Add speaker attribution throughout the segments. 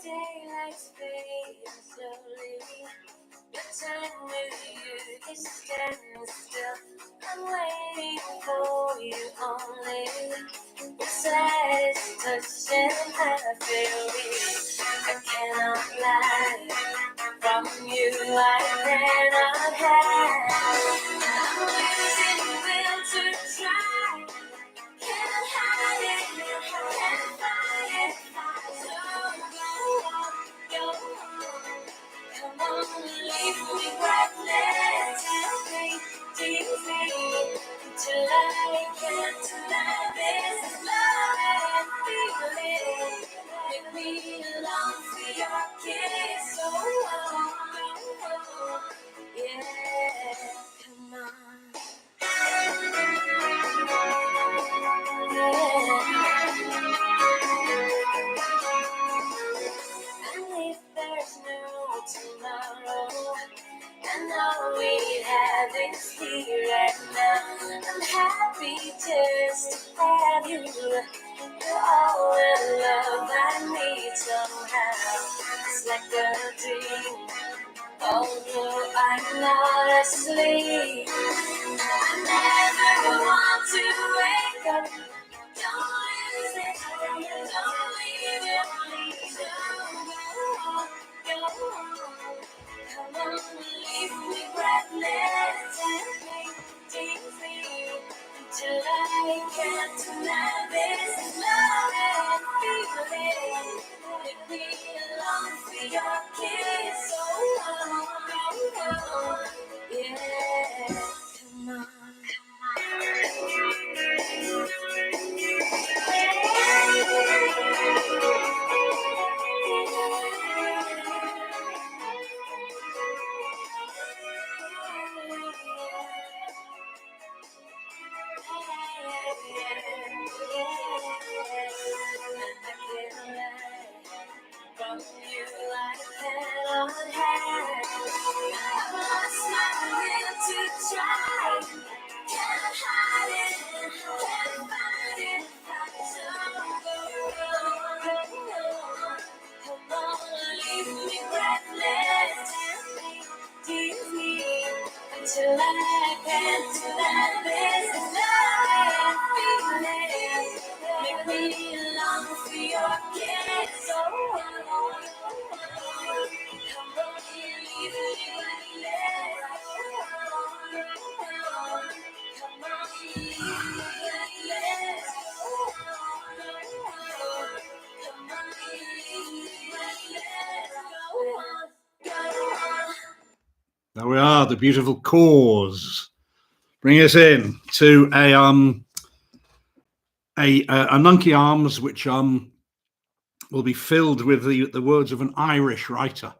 Speaker 1: daylight's fading slowly. The time with you is standing still. I'm waiting for you only. The slightest touch and I feel weak. I cannot lie. From you I cannot hide. I'm losing will to try. Can't hide it, can't fight it. So go on. Come on, leave me breathless. Take me deeply till I can't deny this love and feeling. Make me long for your kiss. So yeah, come on. And if there's no tomorrow, I know we have it here and now. I'm happy just to have you. You're all the love I need somehow. It's like a dream, although I'm not asleep. I never want to wake up. Don't lose it, don't leave it, please. Go on. Come on, leave me breathless. Take me deeply until I can't deny this love and feeling. Make me long for your kiss. Oh, yeah, come on. From you I cannot hide. I've lost my will to try. Can't hide it, can't find it. So go. Come on, leave me breathless. Take me deeply until I can't deny this love and feeling. Make me long for your kiss. Oh, come on, leave me breathless. Come on, leave me breathless. Come on, leave me breathless. Go on.
Speaker 2: There we are, the beautiful Cause. Bring us in to a Nunkie Arms, which will be filled with the words of an Irish writer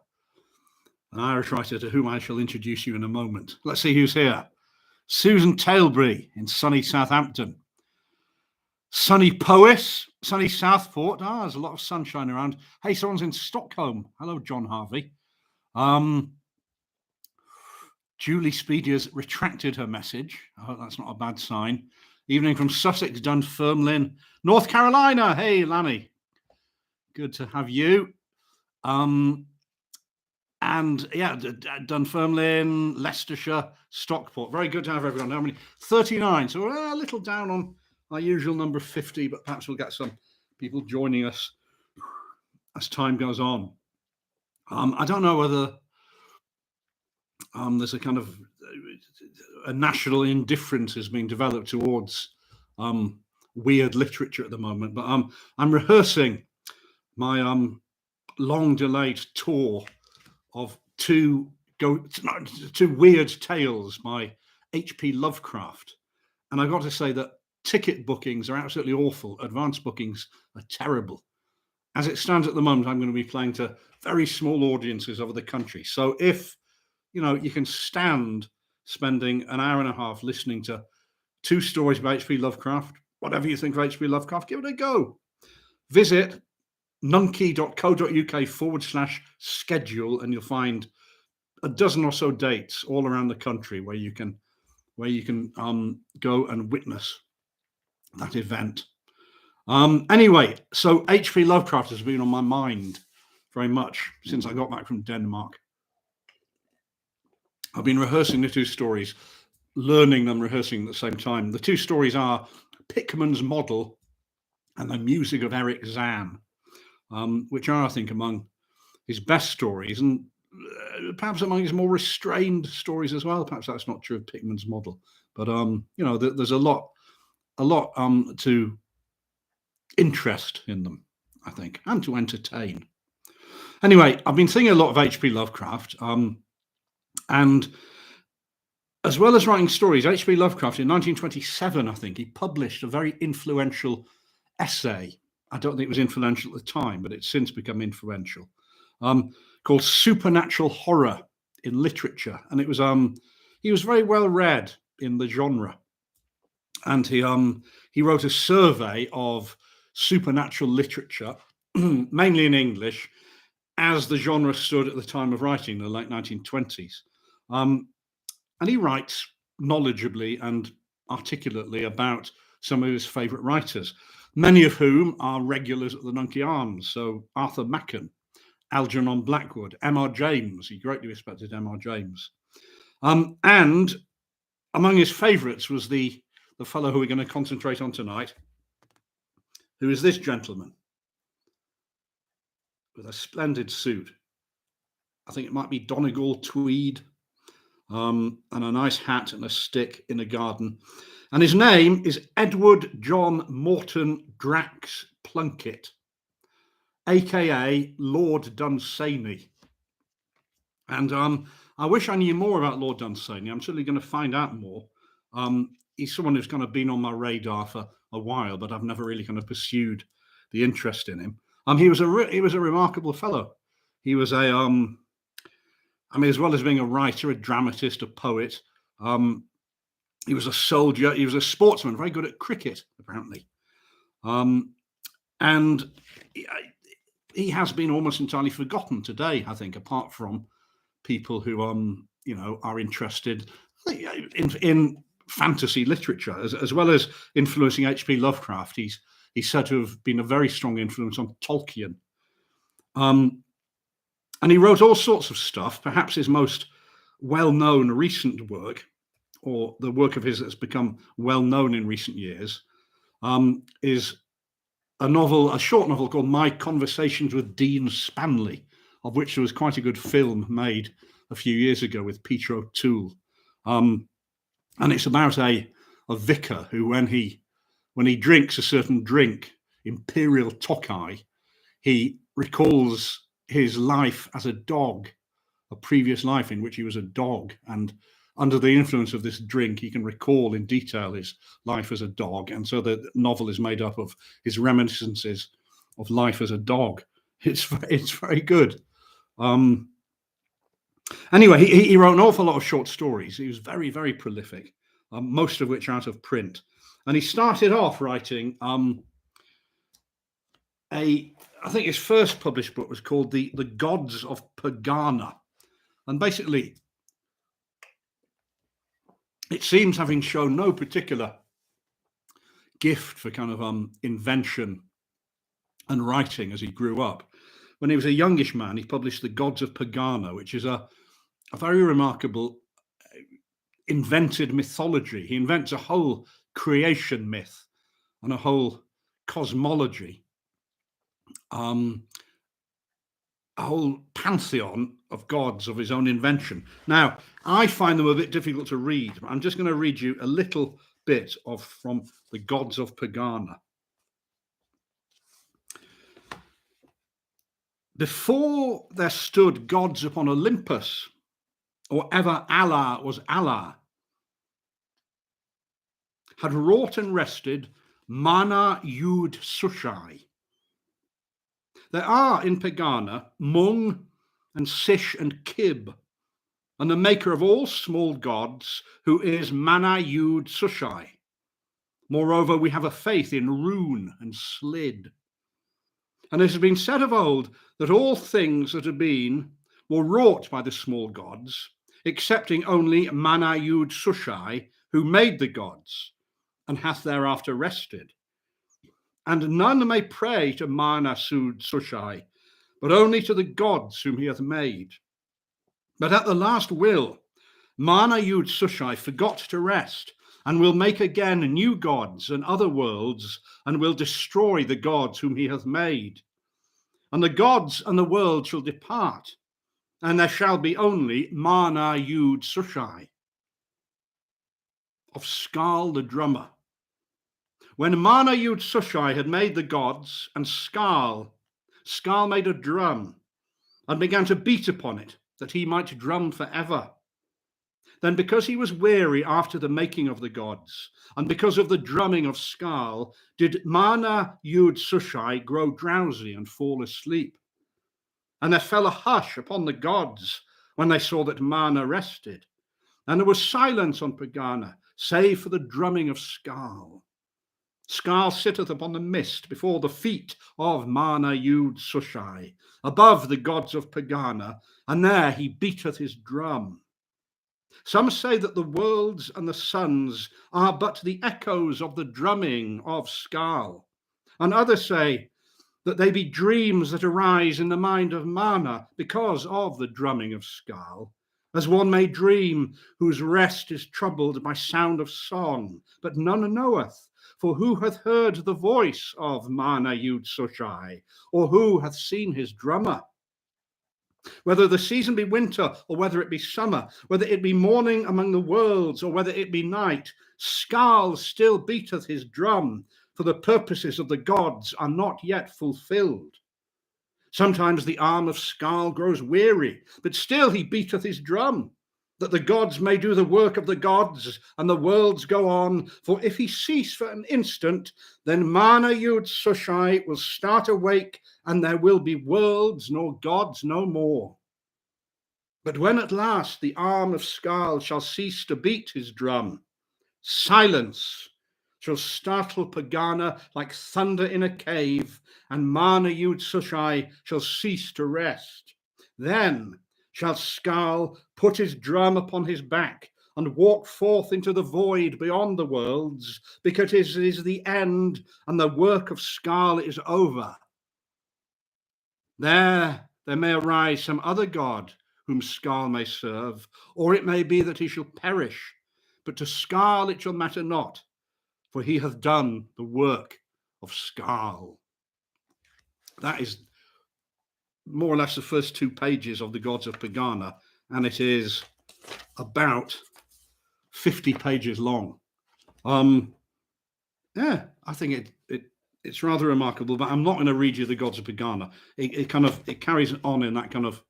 Speaker 2: to whom I shall introduce you in a moment. Let's see who's here. Susan Tailbury in sunny Southampton. Sunny Powys, sunny Southport. There's a lot of sunshine around. Hey, someone's in Stockholm. Hello, John Harvey. Julie Speedy has retracted her message. I hope that's not a bad sign. Evening from Sussex, Dunfermline, North Carolina. Hey, Lanny. Good to have you. And yeah, Dunfermline, Leicestershire, Stockport. Very good to have everyone. How many? 39. So we're a little down on our usual number 50, but perhaps we'll get some people joining us as time goes on. I don't know whether there's a kind of a national indifference is being developed towards weird literature at the moment, but I'm rehearsing my long delayed tour of two weird tales by H.P. Lovecraft, and I've got to say that ticket bookings are absolutely awful. Advance bookings are terrible. As it stands at the moment, I'm going to be playing to very small audiences over the country. So if you can stand spending an hour and a half listening to two stories by H.P. Lovecraft, whatever you think of H.P. Lovecraft, give it a go. Visit nunkie.co.uk/schedule, and you'll find a dozen or so dates all around the country where you can go and witness that event. Anyway, so H.P. Lovecraft has been on my mind very much since I got back from Denmark. I've been rehearsing the two stories, learning them, rehearsing at the same time. The two stories are Pickman's Model and The Music of Eric Zan, which are, I think, among his best stories, and perhaps among his more restrained stories as well. Perhaps that's not true of Pickman's Model, but there's a lot to interest in them, I think, and to entertain. Anyway, I've been thinking a lot of H.P. Lovecraft, and as well as writing stories, H.P. Lovecraft in 1927, I think, he published a very influential essay. I don't think it was influential at the time, but it's since become influential, called Supernatural Horror in Literature. And it was he was very well read in the genre, and he wrote a survey of supernatural literature, mainly in English, as the genre stood at the time of writing, the late 1920s. And he writes knowledgeably and articulately about some of his favourite writers, many of whom are regulars at the Nunkie Arms. So Arthur Machen, Algernon Blackwood, M.R. James. He greatly respected M.R. James. And among his favourites was the fellow who we're going to concentrate on tonight, who is this gentleman with a splendid suit. I think it might be Donegal tweed, and a nice hat and a stick in a garden. And his name is Edward John Morton Drax Plunkett, aka Lord Dunsany. And I wish I knew more about Lord Dunsany. I'm certainly going to find out more. He's someone who's kind of been on my radar for a while, but I've never really kind of pursued the interest in him. He was a remarkable fellow. He was as well as being a writer, a dramatist, a poet, he was a soldier. He was a sportsman, very good at cricket, apparently. And he has been almost entirely forgotten today, I think, apart from people who are interested in fantasy literature, as well as influencing H.P. Lovecraft. He's said to have been a very strong influence on Tolkien. And he wrote all sorts of stuff. Perhaps his most well-known recent work, or the work of his that's become well-known in recent years, is a short novel called My Conversations with Dean Spanley, of which there was quite a good film made a few years ago with Peter O'Toole. And it's about a vicar who, when he drinks a certain drink, Imperial Tokai, he recalls his life as a dog, a previous life in which he was a dog. And under the influence of this drink, he can recall in detail his life as a dog. And so the novel is made up of his reminiscences of life as a dog. It's very good. Anyway, he wrote an awful lot of short stories. He was very, very prolific, most of which are out of print. And he started off writing I think his first published book was called The Gods of Pegana. And basically, it seems, having shown no particular gift for kind of invention and writing as he grew up, when he was a youngish man, he published The Gods of Pegana, which is a very remarkable invented mythology. He invents a whole creation myth and a whole cosmology, a whole pantheon of gods of his own invention. Now, I find them a bit difficult to read, but I'm just going to read you a little bit from The Gods of Pegana. Before there stood gods upon Olympus, or ever Allah was Allah, had wrought and rested Mana Yud Sushai. There are in Pegana Mung and Sish and Kib, and the maker of all small gods, who is Mana Yud Sushai. Moreover, we have a faith in Rune and Slid. And it has been said of old that all things that have been were wrought by the small gods, excepting only Mana Yud Sushai, who made the gods, and hath thereafter rested. And none may pray to Mana Sud Sushai, but only to the gods whom he hath made. But at the last will, Mana Yud Sushai forgot to rest, and will make again new gods and other worlds, and will destroy the gods whom he hath made. And the gods and the world shall depart, and there shall be only Mana Yud Sushai. Of Skal the drummer. When Mana Yud Sushai had made the gods, and Skal made a drum, and began to beat upon it, that he might drum forever. Then because he was weary after the making of the gods, and because of the drumming of Skal, did Mana Yud Sushai grow drowsy and fall asleep. And there fell a hush upon the gods when they saw that Mana rested. And there was silence on Pegana, save for the drumming of Skal. Skal sitteth upon the mist before the feet of Mana Yud Sushai, above the gods of Pegana, and there he beateth his drum. Some say that the worlds and the suns are but the echoes of the drumming of Skal, and others say that they be dreams that arise in the mind of Mana because of the drumming of Skal, as one may dream whose rest is troubled by sound of song, but none knoweth. For who hath heard the voice of Mana Yud Sushai, or who hath seen his drummer? Whether the season be winter, or whether it be summer, whether it be morning among the worlds, or whether it be night, Skal still beateth his drum, for the purposes of the gods are not yet fulfilled. Sometimes the arm of Skal grows weary, but still he beateth his drum, that the gods may do the work of the gods, and the worlds go on. For if he cease for an instant, then Mana Yud Sushai will start awake, and there will be worlds nor gods no more. But when at last the arm of Skal shall cease to beat his drum, silence shall startle Pegana like thunder in a cave, and Mana Yud Sushai shall cease to rest. Then shall Skal put his drum upon his back and walk forth into the void beyond the worlds, because it is the end and the work of Skal is over. There may arise some other god whom Skal may serve, or it may be that he shall perish, but to Skal it shall matter not, for he hath done the work of Skal. That is more or less the first 2 pages of the Gods of Pegana, and it is about 50 pages long. Yeah, I think it's rather remarkable, but I'm not going to read you the Gods of Pegana. It carries on in that kind of,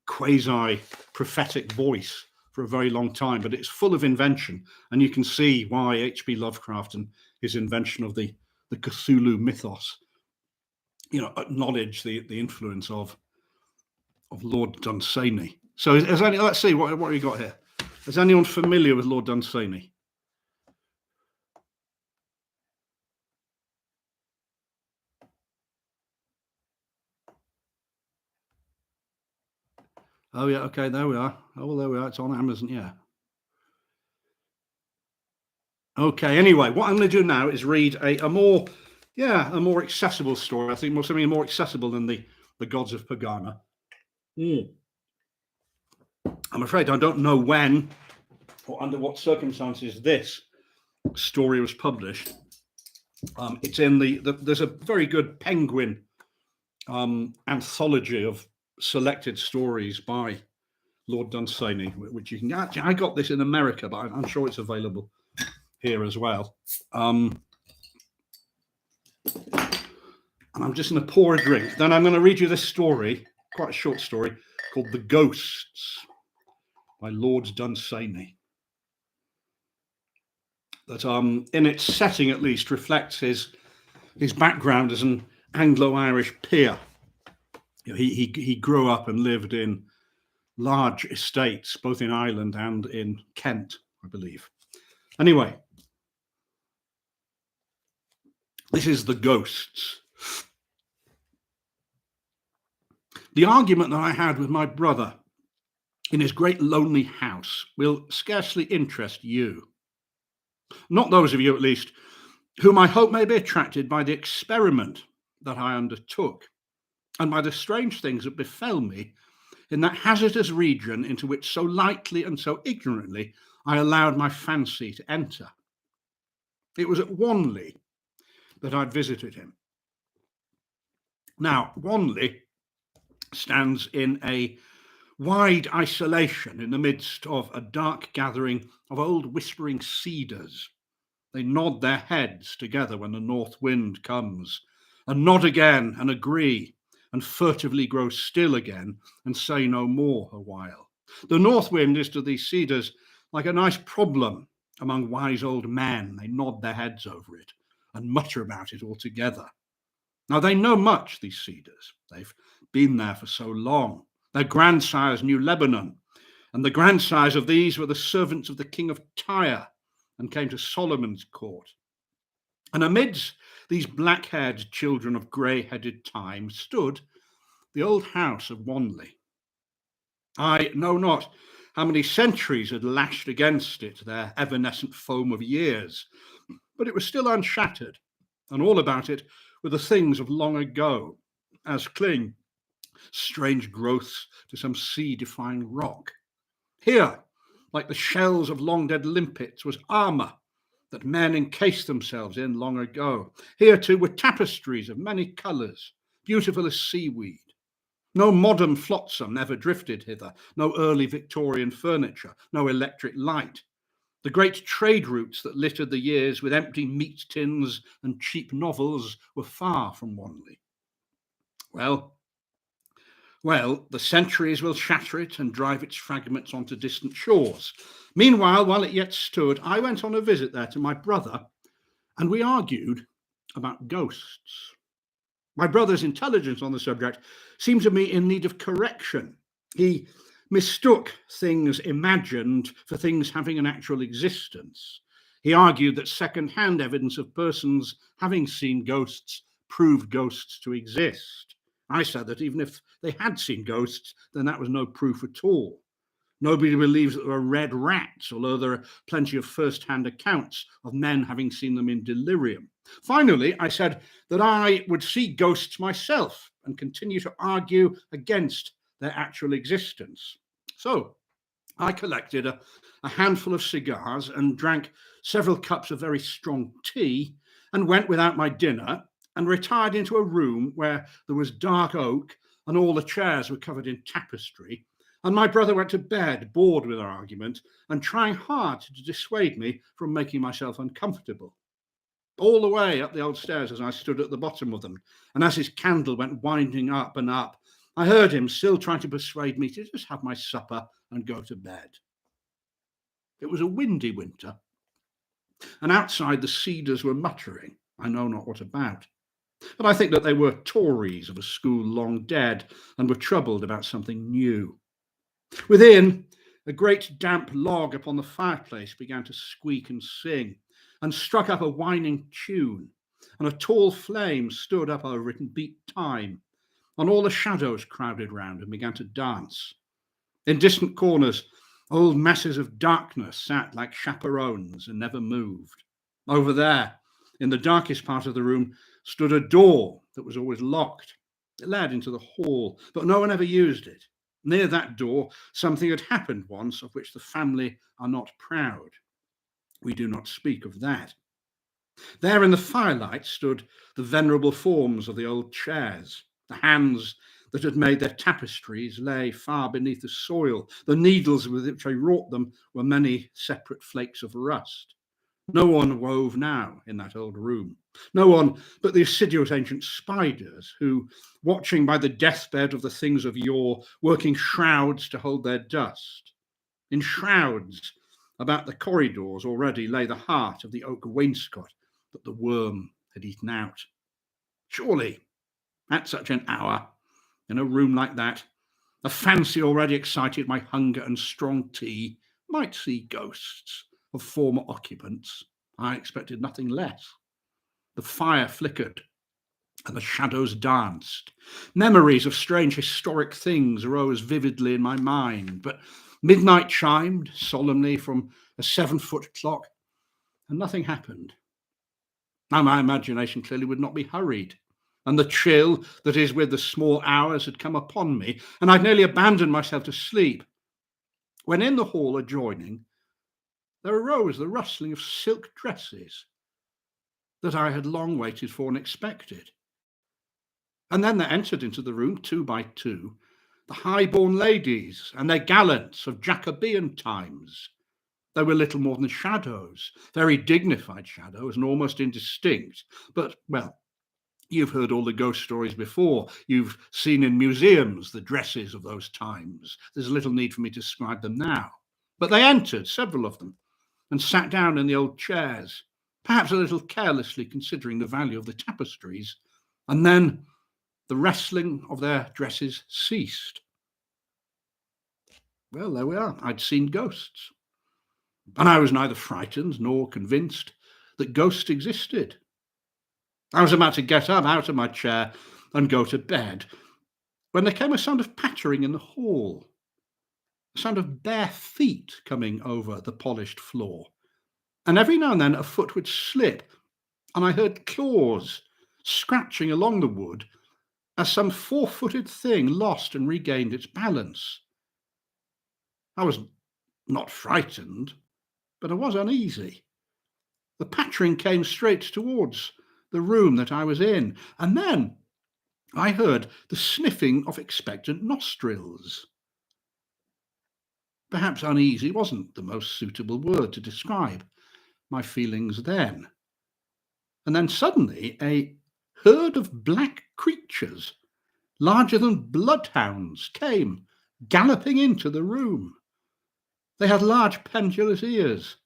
Speaker 2: quasi prophetic voice for a very long time, but it's full of invention, and you can see why H.P. Lovecraft and his invention of the Cthulhu mythos, acknowledge the influence of Lord Dunsany. So let's see, what have you got here? Is anyone familiar with Lord Dunsany? Oh yeah, okay, there we are. Oh, well, there we are. It's on Amazon, yeah. Okay, anyway, what I'm going to do now is read a more accessible story. I think something more accessible than the Gods of Pegana. I'm afraid I don't know when or under what circumstances this story was published. It's in there's a very good Penguin anthology of selected stories by Lord Dunsany, which you can actually, I got this in America, but I'm sure it's available here as well. And I'm just going to pour a drink. Then I'm going to read you this story, quite a short story, called The Ghosts by Lord Dunsany. That in its setting at least reflects his background as an Anglo-Irish peer. He grew up and lived in large estates, both in Ireland and in Kent, I believe. Anyway, this is The Ghosts. The argument that I had with my brother in his great lonely house will scarcely interest you. Not those of you, at least, whom I hope may be attracted by the experiment that I undertook and by the strange things that befell me in that hazardous region into which so lightly and so ignorantly I allowed my fancy to enter. It was at Wanley that I'd visited him. Now, Wanley stands in a wide isolation in the midst of a dark gathering of old whispering cedars. They nod their heads together when the north wind comes, and nod again and agree, and furtively grow still again and say no more a while. The north wind is to these cedars like a nice problem among wise old men. They nod their heads over it and mutter about it all together. Now, they know much, these cedars. They've been there for so long. Their grandsires knew Lebanon, and the grandsires of these were the servants of the king of Tyre and came to Solomon's court. And amidst these black-haired children of grey-headed time stood the old house of Wanley. I know not how many centuries had lashed against it their evanescent foam of years, but it was still unshattered, and all about it were the things of long ago, as cling strange growths to some sea-defying rock. Here, like the shells of long-dead limpets, was armour that men encased themselves in long ago. Here, too, were tapestries of many colours, beautiful as seaweed. No modern flotsam ever drifted hither, no early Victorian furniture, no electric light. The great trade routes that littered the years with empty meat tins and cheap novels were far from Wanley. Well, the centuries will shatter it and drive its fragments onto distant shores. Meanwhile, while it yet stood, I went on a visit there to my brother, and we argued about ghosts. My brother's intelligence on the subject seemed to me in need of correction. He mistook things imagined for things having an actual existence. He argued that second-hand evidence of persons having seen ghosts proved ghosts to exist. I said that even if they had seen ghosts, then that was no proof at all. Nobody believes that there are red rats, although there are plenty of first-hand accounts of men having seen them in delirium. Finally, I said that I would see ghosts myself and continue to argue against their actual existence. So I collected a handful of cigars and drank several cups of very strong tea and went without my dinner and retired into a room where there was dark oak and all the chairs were covered in tapestry. And my brother went to bed, bored with our argument and trying hard to dissuade me from making myself uncomfortable. All the way up the old stairs as I stood at the bottom of them, and as his candle went winding up and up, I heard him still trying to persuade me to just have my supper and go to bed. It was a windy winter, and outside the cedars were muttering, I know not what about. But I think that they were Tories of a school long dead and were troubled about something new. Within, a great damp log upon the fireplace began to squeak and sing and struck up a whining tune, and a tall flame stood up over it and beat time, and all the shadows crowded round and began to dance. In distant corners, old masses of darkness sat like chaperones and never moved. Over there, in the darkest part of the room, stood a door that was always locked. It led into the hall, but no one ever used it. Near that door, something had happened once of which the family are not proud. We do not speak of that. There in the firelight stood the venerable forms of the old chairs. The hands that had made their tapestries lay far beneath the soil. The needles with which I wrought them were many separate flakes of rust. No one wove now in that old room. No one but the assiduous ancient spiders who, watching by the deathbed of the things of yore, working shrouds to hold their dust. In shrouds about the corridors already lay the heart of the oak wainscot that the worm had eaten out. Surely, at such an hour, in a room like that, a fancy already excited by hunger and strong tea might see ghosts of former occupants. I expected nothing less. The fire flickered, and the shadows danced. Memories of strange historic things arose vividly in my mind, but midnight chimed solemnly from a 7-foot clock, and nothing happened. Now my imagination clearly would not be hurried, and the chill that is with the small hours had come upon me, and I'd nearly abandoned myself to sleep, when in the hall adjoining there arose the rustling of silk dresses that I had long waited for and expected. And then there entered into the room, 2 by 2, the high-born ladies and their gallants of Jacobean times. They were little more than shadows, very dignified shadows and almost indistinct. But, well, you've heard all the ghost stories before. You've seen in museums the dresses of those times. There's little need for me to describe them now. But they entered, several of them, and sat down in the old chairs, perhaps a little carelessly considering the value of the tapestries, and then the rustling of their dresses ceased. Well, there we are. I'd seen ghosts, and I was neither frightened nor convinced that ghosts existed. I was about to get up out of my chair and go to bed when there came a sound of pattering in the hall, a sound of bare feet coming over the polished floor, and every now and then a foot would slip, and I heard claws scratching along the wood as some 4-footed thing lost and regained its balance. I was not frightened, but I was uneasy. The pattering came straight towards the room that I was in, and then I heard the sniffing of expectant nostrils. Perhaps uneasy wasn't the most suitable word to describe my feelings then. And then suddenly a herd of black creatures, larger than bloodhounds, came galloping into the room. They had large pendulous ears.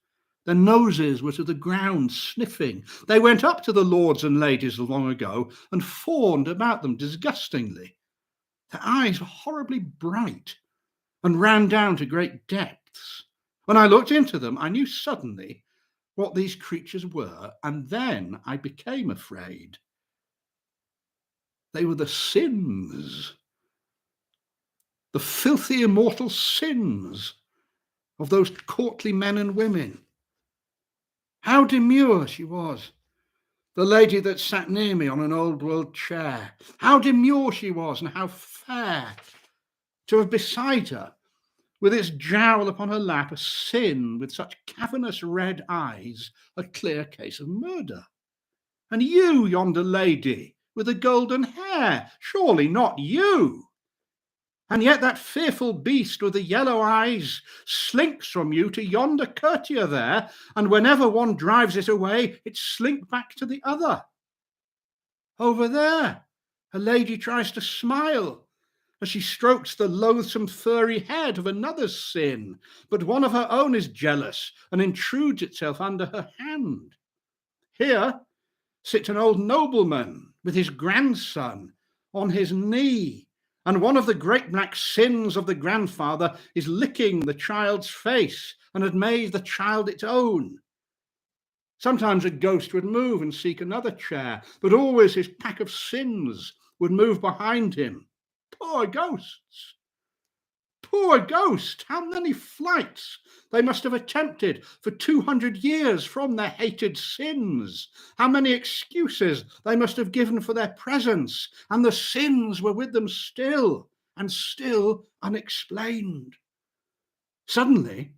Speaker 2: Their noses were to the ground, sniffing. They went up to the lords and ladies of long ago and fawned about them disgustingly. Their eyes were horribly bright and ran down to great depths. When I looked into them, I knew suddenly what these creatures were, and then I became afraid. They were the sins, the filthy immortal sins of those courtly men and women. How demure she was, the lady that sat near me on an old world chair. How demure she was, and how fair to have beside her, with its jowl upon her lap, a sin with such cavernous red eyes, a clear case of murder. And you, yonder lady, with the golden hair, surely not you. And yet that fearful beast with the yellow eyes slinks from you to yonder courtier there, and whenever one drives it away, it slinks back to the other. Over there, a lady tries to smile as she strokes the loathsome furry head of another's sin, but one of her own is jealous and intrudes itself under her hand. Here sits an old nobleman with his grandson on his knee, and one of the great black sins of the grandfather is licking the child's face and had made the child its own. Sometimes a ghost would move and seek another chair, but always his pack of sins would move behind him. Poor ghosts! Poor ghost! How many flights they must have attempted for 200 years from their hated sins. How many excuses they must have given for their presence, and the sins were with them still, and still unexplained. Suddenly,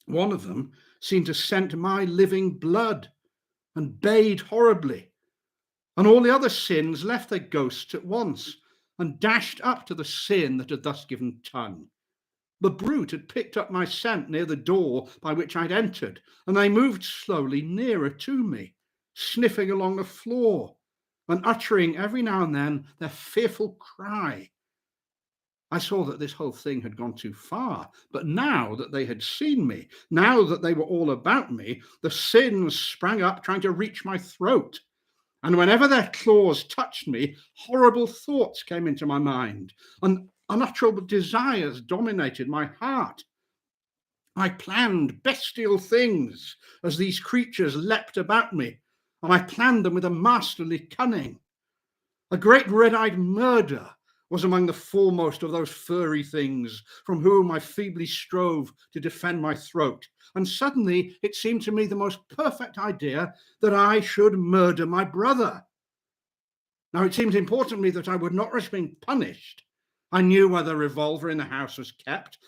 Speaker 2: one of them seemed to scent my living blood and bayed horribly, and all the other sins left their ghosts at once and dashed up to the sin that had thus given tongue. The brute had picked up my scent near the door by which I'd entered, and they moved slowly nearer to me, sniffing along the floor and uttering every now and then their fearful cry. I saw that this whole thing had gone too far, but now that they had seen me, now that they were all about me, the sins sprang up trying to reach my throat. And whenever their claws touched me, horrible thoughts came into my mind, and unutterable desires dominated my heart. I planned bestial things as these creatures leapt about me, and I planned them with a masterly cunning. A great red-eyed murder was among the foremost of those furry things from whom I feebly strove to defend my throat. And suddenly it seemed to me the most perfect idea that I should murder my brother. Now, it seemed important to me that I would not risk being punished. I knew where the revolver in the house was kept.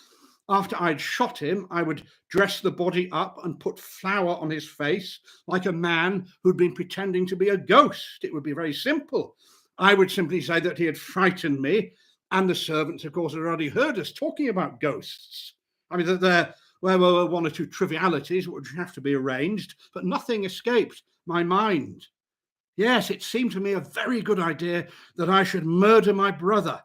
Speaker 2: After I'd shot him, I would dress the body up and put flour on his face like a man who'd been pretending to be a ghost. It would be very simple. I would simply say that he had frightened me, and the servants, of course, had already heard us talking about ghosts. I mean, that there were one or two trivialities which would have to be arranged, but nothing escaped my mind. Yes, it seemed to me a very good idea that I should murder my brother.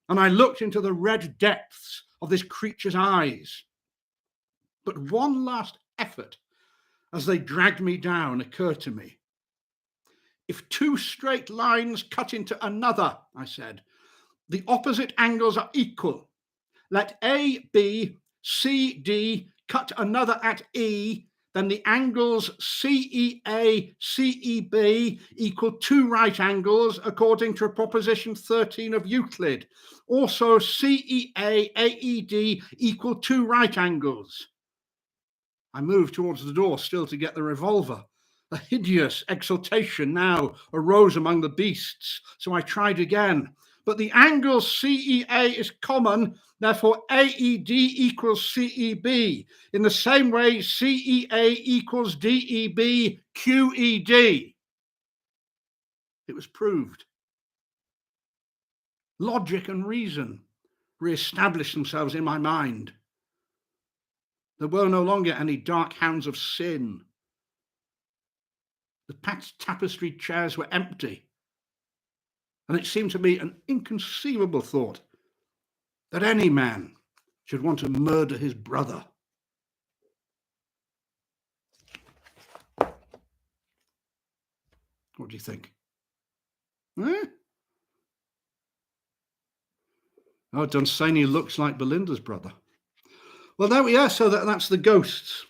Speaker 2: And I looked into the red depths of this creature's eyes. But one last effort as they dragged me down occurred to me. If two straight lines cut into another, I said, the opposite angles are equal. Let AB, CD cut another at E, then the angles CEA, CEB equal two right angles according to proposition 13 of Euclid. Also CEA, AED equal two right angles. I moved towards the door still to get the revolver. A hideous exultation now arose among the beasts, so I tried again. But the angle CEA is common, therefore AED equals CEB. In the same way, CEA equals DEB QED. It was proved. Logic and reason re-established themselves in my mind. There were no longer any dark hounds of sin. The tapestried chairs were empty. And it seemed to me an inconceivable thought that any man should want to murder his brother. What do you think? Eh? Oh, Dunsany looks like Belinda's brother. Well, there we are. So that's the ghosts.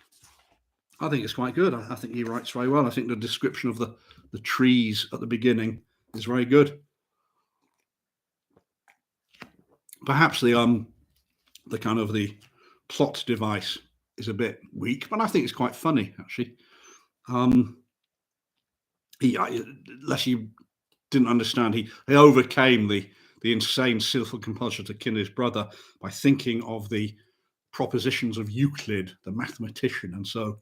Speaker 2: I think it's quite good. I think he writes very well. I think the description of the trees at the beginning is very good. Perhaps the kind of the plot device is a bit weak, but I think it's quite funny actually. Unless you didn't understand, he overcame the insane sinful compulsion to kill his brother by thinking of the propositions of Euclid, the mathematician, and so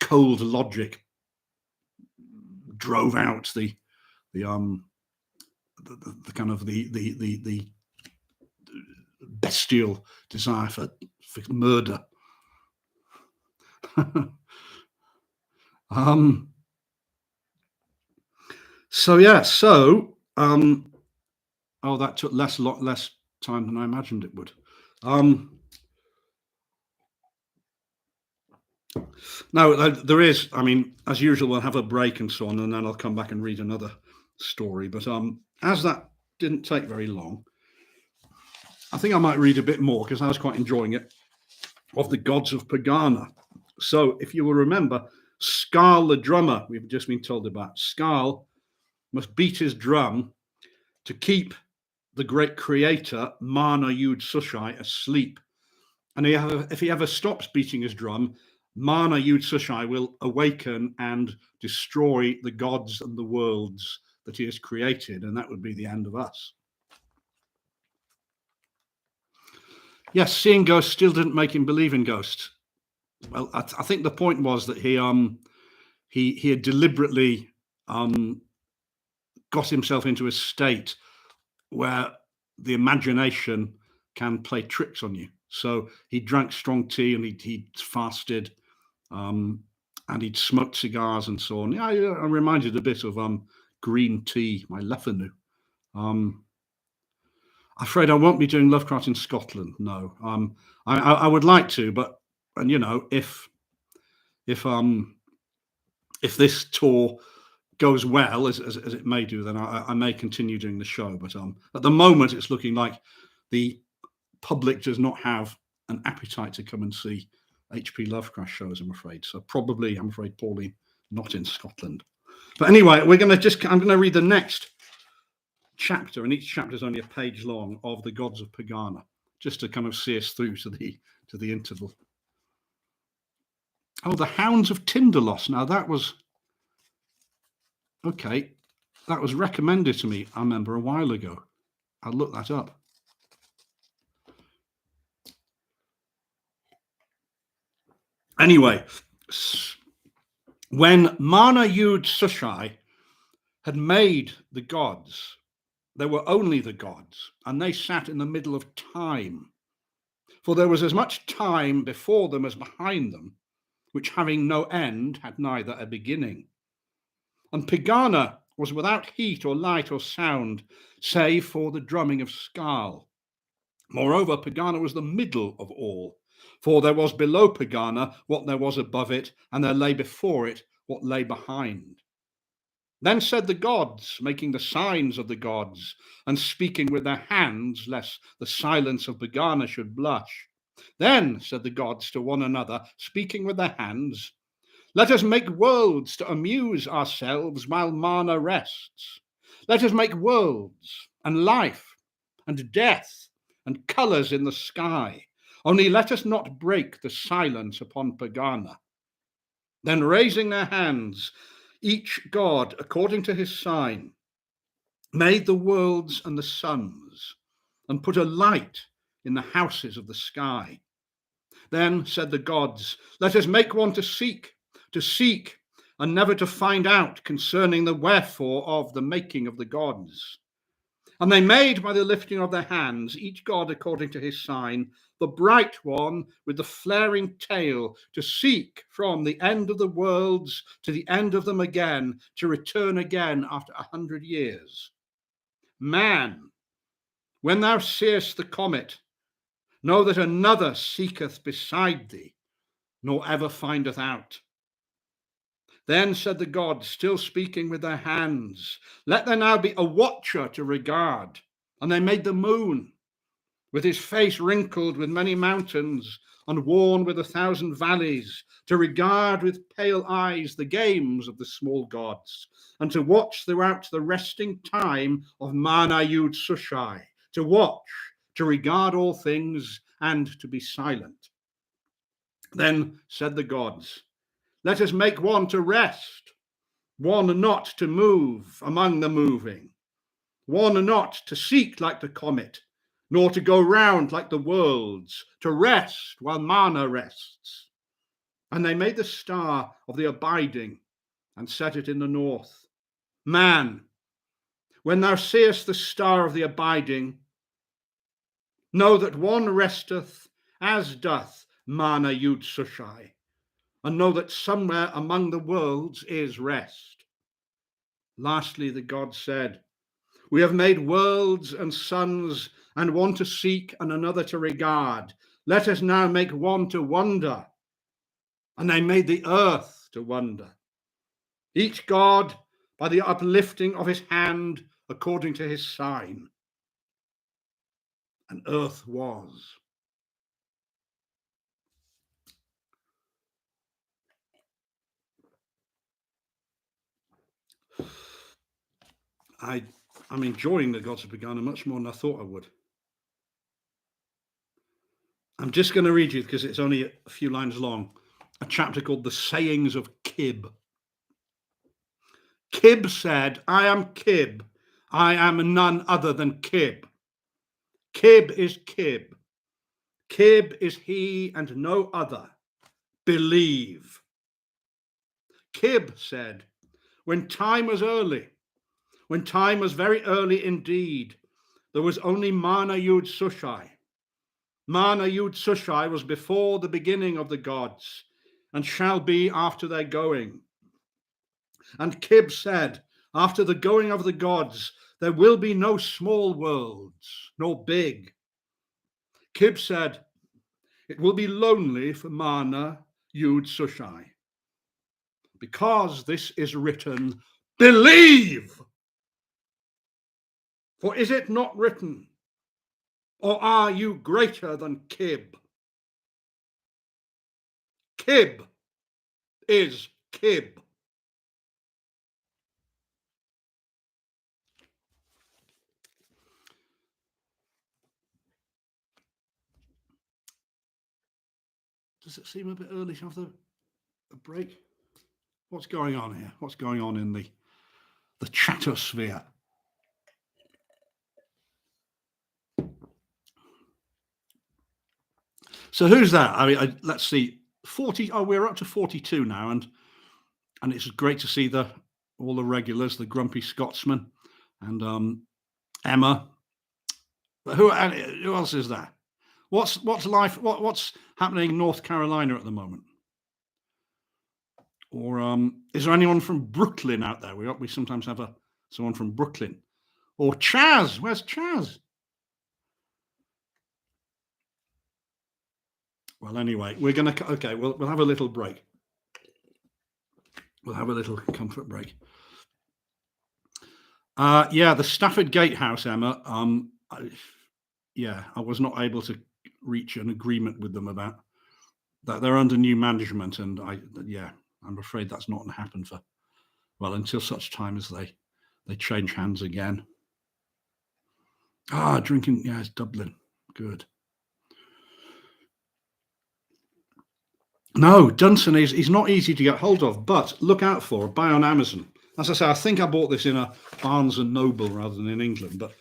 Speaker 2: cold logic drove out the kind of the bestial desire for murder. That took lot less time than I imagined it would. Now there is, I mean, as usual, we'll have a break and so on, and then I'll come back and read another story. But as that didn't take very long, I think I might read a bit more because I was quite enjoying it, of the gods of Pegana. So if you will remember, Skal the drummer, we've just been told about, Skal must beat his drum to keep the great creator, Mana Yud Sushai, asleep. And if he ever stops beating his drum, Mana Yud Sushai will awaken and destroy the gods and the worlds that he has created, and that would be the end of us. Yes, seeing ghosts still didn't make him believe in ghosts. Well, I think the point was that he had deliberately got himself into a state where the imagination can play tricks on you. So he drank strong tea and he fasted, and he'd smoked cigars and so on. Yeah, I'm reminded a bit of green tea, my Lefanu. I'm afraid I won't be doing Lovecraft in Scotland. No, I would like to, but you know, if this tour goes well, as it may do, then I may continue doing the show. But at the moment, it's looking like the public does not have an appetite to come and see H.P. Lovecraft shows, I'm afraid. So probably, I'm afraid, Pauline, not in Scotland. But anyway, I'm going to read the next chapter, and each chapter is only a page long, of the gods of Pegana, just to kind of see us through to the interval. Oh, the Hounds of Tindalos. Now that was okay. That was recommended to me, I remember, a while ago. I'll look that up. Anyway, when Mana Yud Sushai had made the gods, there were only the gods, and they sat in the middle of time. For there was as much time before them as behind them, which having no end had neither a beginning. And Pegana was without heat or light or sound, save for the drumming of Skal. Moreover, Pegana was the middle of all, for there was below Pegana what there was above it, and there lay before it what lay behind. Then said the gods, making the signs of the gods, and speaking with their hands, lest the silence of Pegana should blush. Then said the gods to one another, speaking with their hands, let us make worlds to amuse ourselves while Mana rests. Let us make worlds, and life, and death, and colours in the sky. Only let us not break the silence upon Pegana. Then raising their hands, each god, according to his sign, made the worlds and the suns, and put a light in the houses of the sky. Then said the gods, let us make one to seek, and never to find out concerning the wherefore of the making of the gods. And they made by the lifting of their hands, each god according to his sign, the bright one with the flaring tail, to seek from the end of the worlds to the end of them again, to return again after 100 years. Man, when thou seest the comet, know that another seeketh beside thee, nor ever findeth out. Then said the gods, still speaking with their hands, let there now be a watcher to regard. And they made the moon, with his face wrinkled with many mountains, and worn with 1,000 valleys, to regard with pale eyes the games of the small gods, and to watch throughout the resting time of Mana Yud Sushai, to watch, to regard all things, and to be silent. Then said the gods, let us make one to rest, one not to move among the moving, one not to seek like the comet, nor to go round like the worlds, to rest while Mana rests. And they made the star of the abiding and set it in the north. Man, when thou seest the star of the abiding, know that one resteth as doth Mana Yud Sushai, and know that somewhere among the worlds is rest. Lastly, the gods said, we have made worlds and suns, and one to seek and another to regard. Let us now make one to wonder. And they made the earth to wonder, each god by the uplifting of his hand according to his sign. And earth was. I'm enjoying the gods of Pegana much more than I thought I would. I'm just going to read you, because it's only a few lines long, a chapter called The Sayings of Kib. Kib said, I am Kib. I am none other than Kib. Kib is Kib. Kib is he and no other. Believe. Kib said, when time was early, when time was very early indeed, there was only Mana Yud Sushai. Mana Yud Sushai was before the beginning of the gods, and shall be after their going. And Kib said, after the going of the gods, there will be no small worlds, nor big. Kib said, it will be lonely for Mana Yud Sushai. Because this is written, believe! For is it not written, or are you greater than Kib? Kib is Kib. Does it seem a bit early to have the break? What's going on here? What's going on in the chatosphere? So who's that? I mean, let's see. 40. Oh, we're up to 42 now, and it's great to see all the regulars, the Grumpy Scotsman, and Emma. But who else is there? What's what's happening in North Carolina at the moment? Or is there anyone from Brooklyn out there? We sometimes have someone from Brooklyn. Or Chaz. Where's Chaz? Well, anyway, we're gonna okay. We'll have a little break. We'll have a little comfort break. Yeah, the Stafford Gatehouse, Emma. I was not able to reach an agreement with them about that. They're under new management, and I'm afraid that's not going to happen until such time as they change hands again. Drinking. Yeah, it's Dublin. Good. No, Dunsany is not easy to get hold of, but look out for. Buy on Amazon. As I say, I think I bought this in a Barnes and Noble rather than in England, but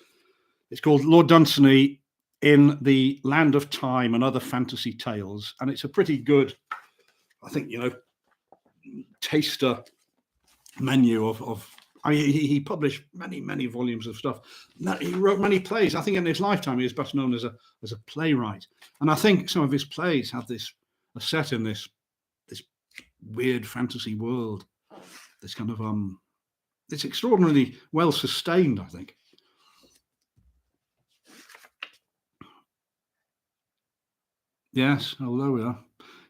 Speaker 2: it's called Lord Dunsany in the Land of Time and Other Fantasy Tales, and it's a pretty good, I think, taster menu of. I mean, he published many volumes of stuff. He wrote many plays. I think in his lifetime he was best known as a playwright, and I think some of his plays have are set in this weird fantasy world. This kind of it's extraordinarily well sustained, I think. Yes, there we are.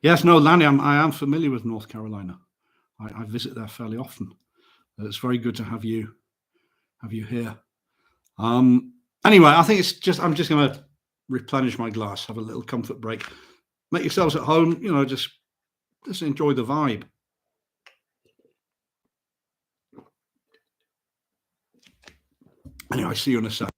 Speaker 2: Yes, no, Lanny, I am familiar with North Carolina. I visit there fairly often. It's very good to have you here. Anyway, I think I'm just going to replenish my glass, have a little comfort break. Make yourselves at home, just enjoy the vibe. Anyway, see you in a sec.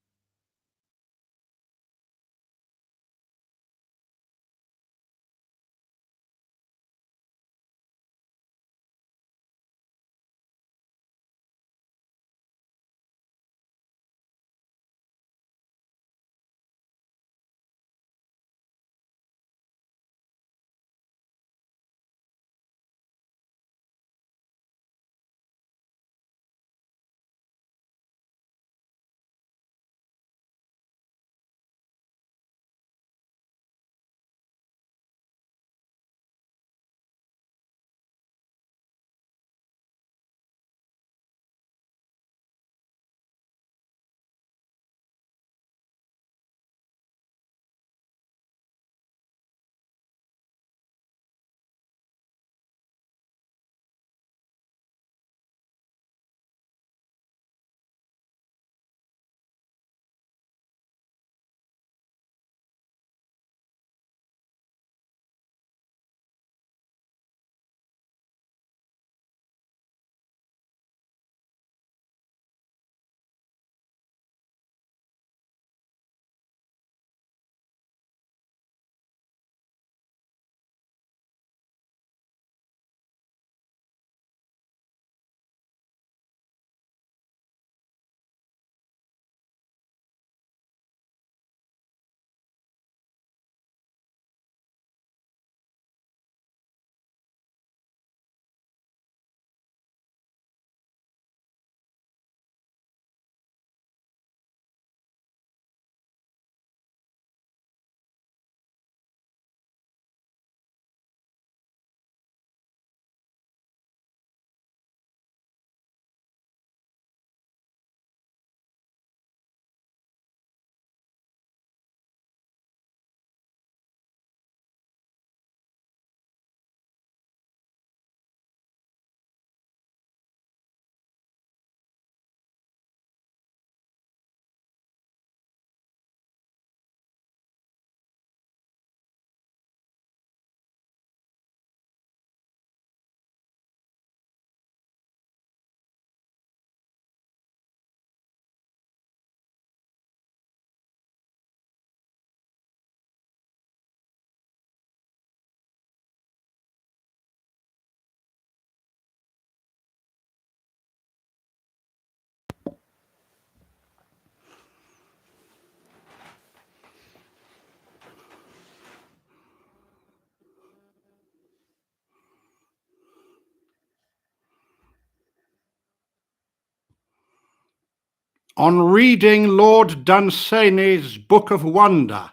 Speaker 2: On reading Lord Dunsany's Book of Wonder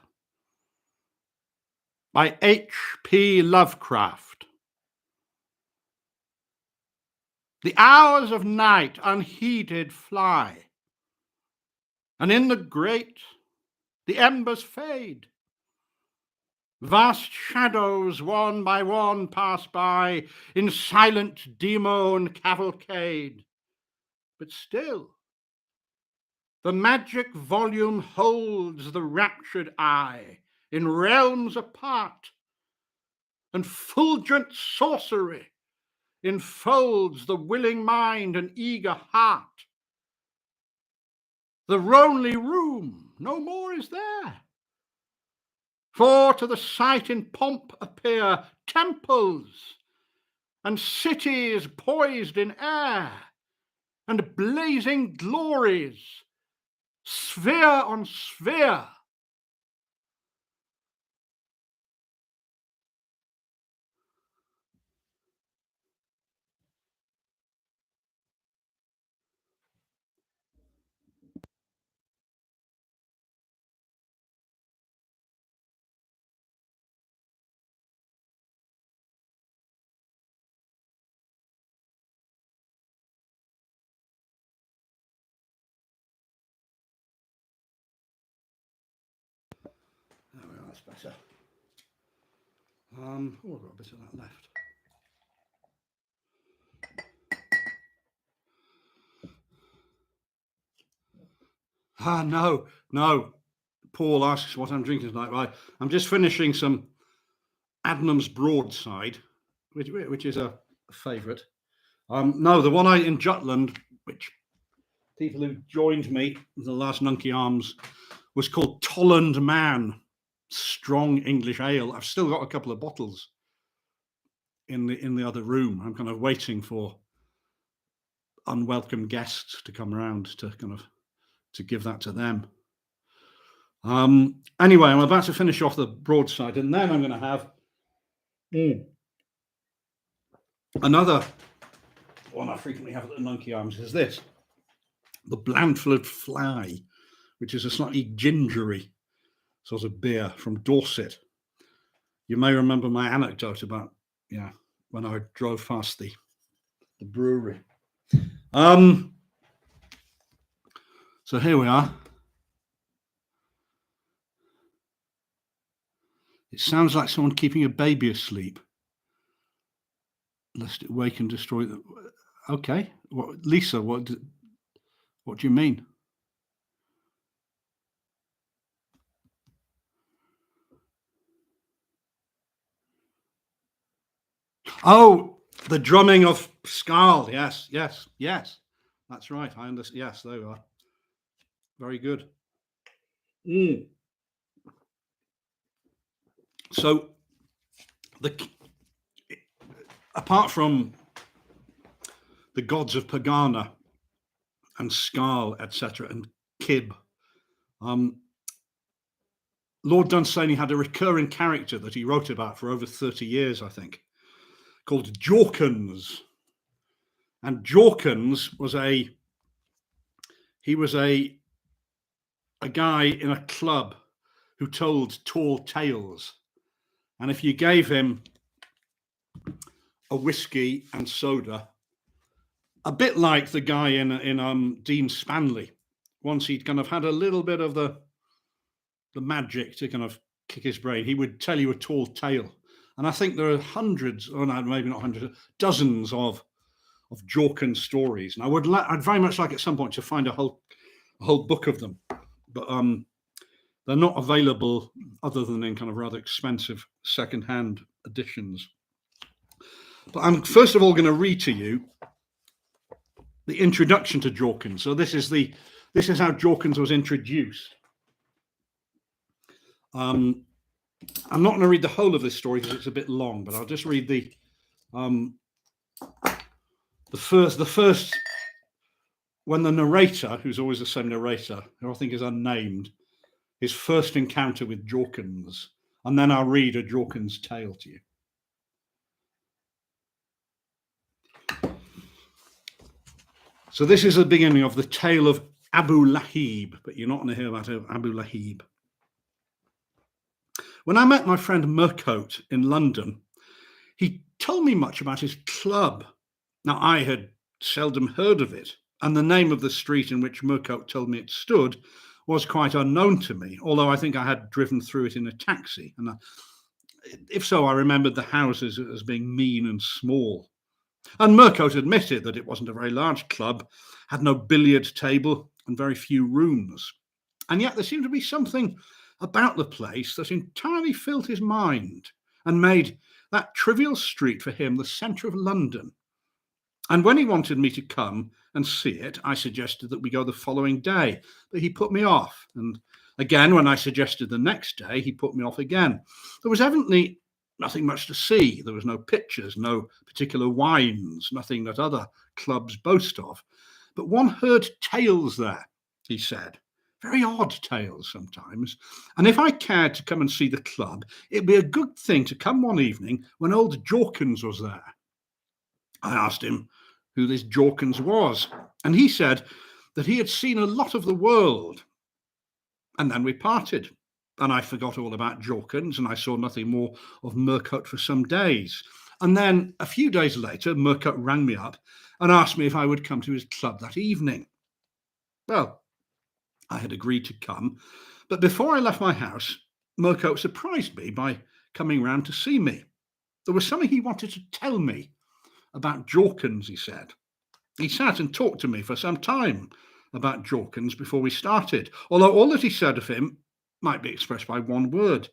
Speaker 2: by H.P. Lovecraft. The hours of night unheeded fly, and in the grate the embers fade. Vast shadows one by one pass by in silent demo and cavalcade. But still the magic volume holds the raptured eye in realms apart, and fulgent sorcery enfolds the willing mind and eager heart. The lonely room no more is there, for to the sight in pomp appear temples and cities poised in air, and blazing glories, sphere on sphere. There we are, that's better. I've got a bit of that left. No. Paul asks what I'm drinking tonight. Right, I'm just finishing some Adnam's Broadside, which is a favourite. No, the one in Jutland, which people who joined me in the last Nunkie Arms, was called Tolland Man, strong English ale. I've still got a couple of bottles in the other room. I'm kind of waiting for unwelcome guests to come around to give that to them. Anyway, I'm about to finish off the broadside, and then I'm going to have another one I frequently have at the Nunkie Arms is this, the Blandford Fly, which is a slightly gingery sort of beer from Dorset. You may remember my anecdote about when I drove past the brewery. So here we are. It sounds like someone keeping a baby asleep, lest it wake and destroy the. Okay, Lisa? What do you mean? Oh, the drumming of Scarl. Yes. That's right. I understand. Yes, there we are. Very good. So, apart from the gods of Pegana and Scarl, etc., and Kib, Lord Dunsany had a recurring character that he wrote about for over 30 years, I think, called Jorkens. And Jorkens was a guy in a club who told tall tales. And if you gave him a whiskey and soda, a bit like the guy in Dean Spanley, once he'd kind of had a little bit of the magic to kind of kick his brain, he would tell you a tall tale. And I think there are hundreds, or no, maybe not hundreds, dozens of Jorkens stories. And I'd very much like at some point to find a whole book of them, but they're not available other than in kind of rather expensive second-hand editions. But I'm first of all going to read to you the introduction to Jorkens. So this is how Jorkens was introduced. I'm not going to read the whole of this story because it's a bit long, but I'll just read the first when the narrator, who's always the same narrator, who I think is unnamed, his first encounter with Jorkens, and then I'll read a Jorkens tale to you. So this is the beginning of the tale of Abu Lahib, but you're not going to hear about Abu Lahib. When I met my friend Murcoat in London, he told me much about his club. Now, I had seldom heard of it, and the name of the street in which Murcoat told me it stood was quite unknown to me, although I think I had driven through it in a taxi. And if so, I remembered the houses as being mean and small. And Murcoat admitted that it wasn't a very large club, had no billiard table and very few rooms. And yet there seemed to be something about the place that entirely filled his mind and made that trivial street for him the centre of London. And when he wanted me to come and see it, I suggested that we go the following day, but he put me off. And again, when I suggested the next day, he put me off again. There was evidently nothing much to see. There was no pictures, no particular wines, nothing that other clubs boast of. But one heard tales there, he said. Very odd tales sometimes. And if I cared to come and see the club, it'd be a good thing to come one evening when old Jorkens was there. I asked him who this Jorkens was, and he said that he had seen a lot of the world. And then we parted, and I forgot all about Jorkens, and I saw nothing more of Murcoat for some days. And then a few days later, Murcoat rang me up and asked me if I would come to his club that evening. Well, I had agreed to come, but before I left my house, Murcoat surprised me by coming round to see me. There was something he wanted to tell me about Jorkens, he said. He sat and talked to me for some time about Jorkens before we started, although all that he said of him might be expressed by one word.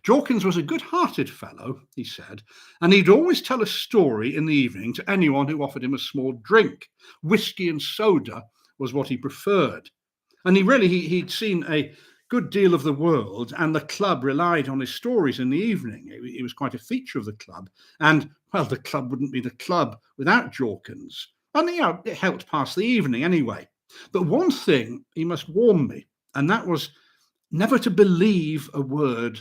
Speaker 2: Jorkens was a good-hearted fellow, he said, and he'd always tell a story in the evening to anyone who offered him a small drink. Whiskey and soda was what he preferred. And he'd seen a good deal of the world, and the club relied on his stories in the evening. It was quite a feature of the club. And, well, the club wouldn't be the club without Jorkens. And, it helped pass the evening anyway. But one thing he must warn me, and that was never to believe a word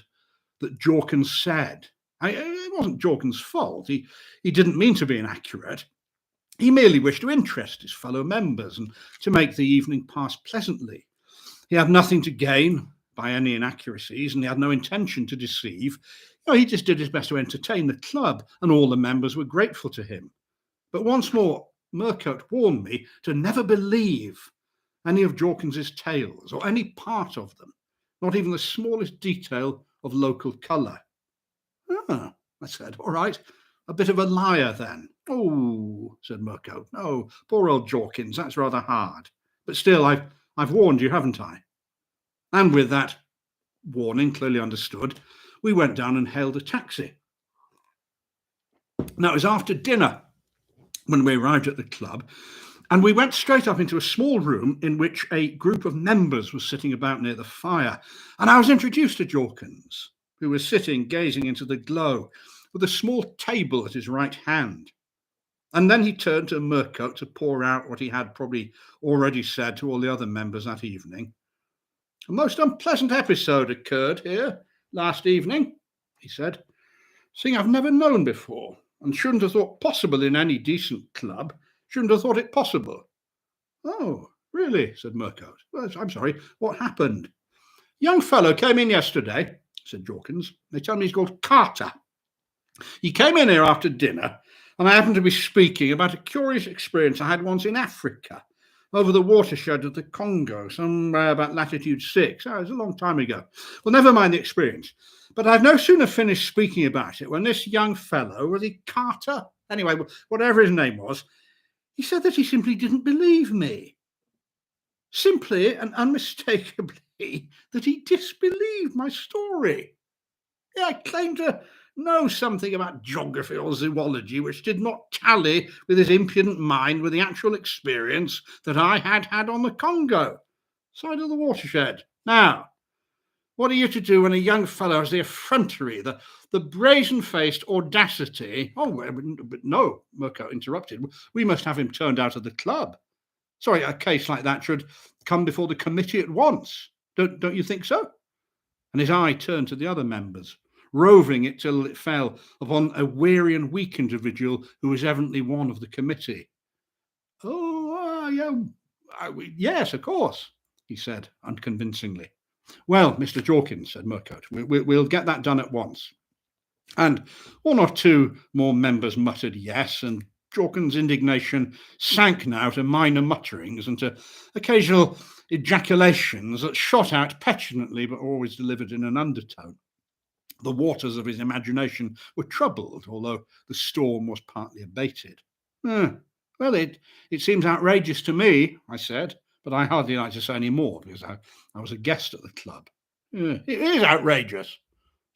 Speaker 2: that Jorkens said. It wasn't Jorkens' fault. He didn't mean to be inaccurate. He merely wished to interest his fellow members and to make the evening pass pleasantly. He had nothing to gain by any inaccuracies, and he had no intention to deceive. He just did his best to entertain the club, and all the members were grateful to him. But once more, Murcoat warned me to never believe any of Jorkens's tales, or any part of them, not even the smallest detail of local colour. I said, all right, a bit of a liar then. Oh, said Murcoat. Oh, poor old Jorkens, that's rather hard. But still, I've warned you, haven't I? And with that warning clearly understood, we went down and hailed a taxi. Now, it was after dinner when we arrived at the club, and we went straight up into a small room in which a group of members was sitting about near the fire. And I was introduced to Jorkens, who was sitting gazing into the glow with a small table at his right hand. And then he turned to Murcoat to pour out what he had probably already said to all the other members that evening. A most unpleasant episode occurred here last evening, he said. Thing I've never known before, and shouldn't have thought possible in any decent club. Shouldn't have thought it possible. Oh, really, said Murcoat. Well, I'm sorry, what happened? Young fellow came in yesterday, said Jorkens. They tell me he's called Carter. He came in here after dinner, and I happened to be speaking about a curious experience I had once in Africa, over the watershed of the Congo, somewhere about latitude 6. Oh, it was a long time ago. Well, never mind the experience. But I'd no sooner finished speaking about it when this young fellow, was he Carter? Anyway, whatever his name was, he said that he simply didn't believe me. Simply and unmistakably that he disbelieved my story. I claimed to know something about geography or zoology which did not tally with his impudent mind with the actual experience that I had had on the Congo, side of the watershed. Now, what are you to do when a young fellow has the effrontery, the brazen-faced audacity? Oh, but no, Murcoat interrupted. We must have him turned out of the club. Sorry, a case like that should come before the committee at once. Don't you think so? And his eye turned to the other members, roving it till it fell upon a weary and weak individual who was evidently one of the committee. Oh, yeah, Yes, of course, he said unconvincingly. Well, Mr. Jorkins, said Murcoat, we'll get that done at once. And one or two more members muttered yes, and Jorkins' indignation sank now to minor mutterings and to occasional ejaculations that shot out petulantly but always delivered in an undertone. The waters of his imagination were troubled, although the storm was partly abated. Well, it seems outrageous to me, I said, but I hardly like to say any more because I was a guest at the club. It is outrageous,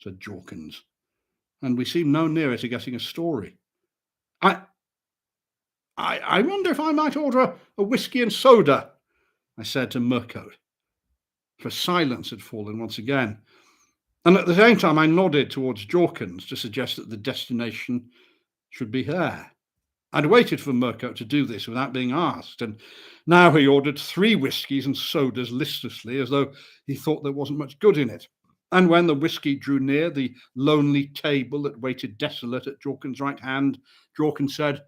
Speaker 2: said Jorkins, and we seemed no nearer to getting a story. I wonder if I might order a whisky and soda, I said to Murcoat. For silence had fallen once again, and at the same time I nodded towards Jorkins to suggest that the destination should be there. I'd waited for Murcoat to do this without being asked, and now he ordered 3 whiskies and sodas listlessly, as though he thought there wasn't much good in it. And when the whisky drew near the lonely table that waited desolate at Jorkins' right hand, Jorkins said,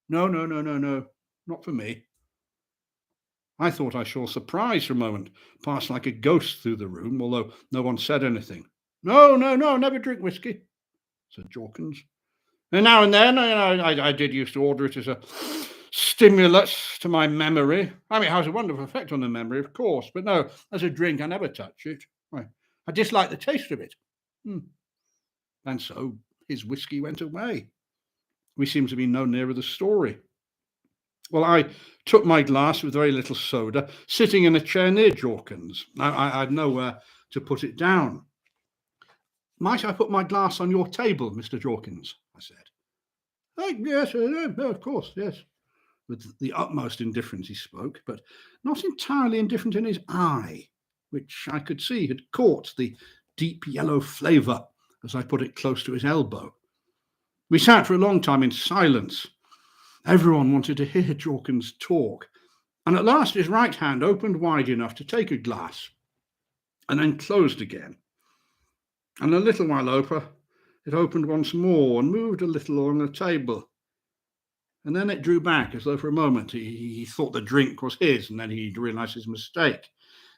Speaker 2: No, not for me. I thought I saw surprise for a moment pass like a ghost through the room, although no one said anything. No, never drink whisky, said Jorkins. And now and then, I did used to order it as a stimulus to my memory. I mean, it has a wonderful effect on the memory, of course, but no, as a drink, I never touch it. I dislike the taste of it. And so his whisky went away. We seem to be no nearer the story. Well, I took my glass with very little soda, sitting in a chair near Jorkins. I had nowhere to put it down. Might I put my glass on your table, Mr. Jorkins? I said. Yes, of course, yes. With the utmost indifference he spoke, but not entirely indifferent in his eye, which I could see had caught the deep yellow flavour as I put it close to his elbow. We sat for a long time in silence. Everyone wanted to hear Jorkins talk, and at last his right hand opened wide enough to take a glass, and then closed again. And a little while later, it opened once more and moved a little along the table. And then it drew back as though for a moment he thought the drink was his, and then he realised his mistake.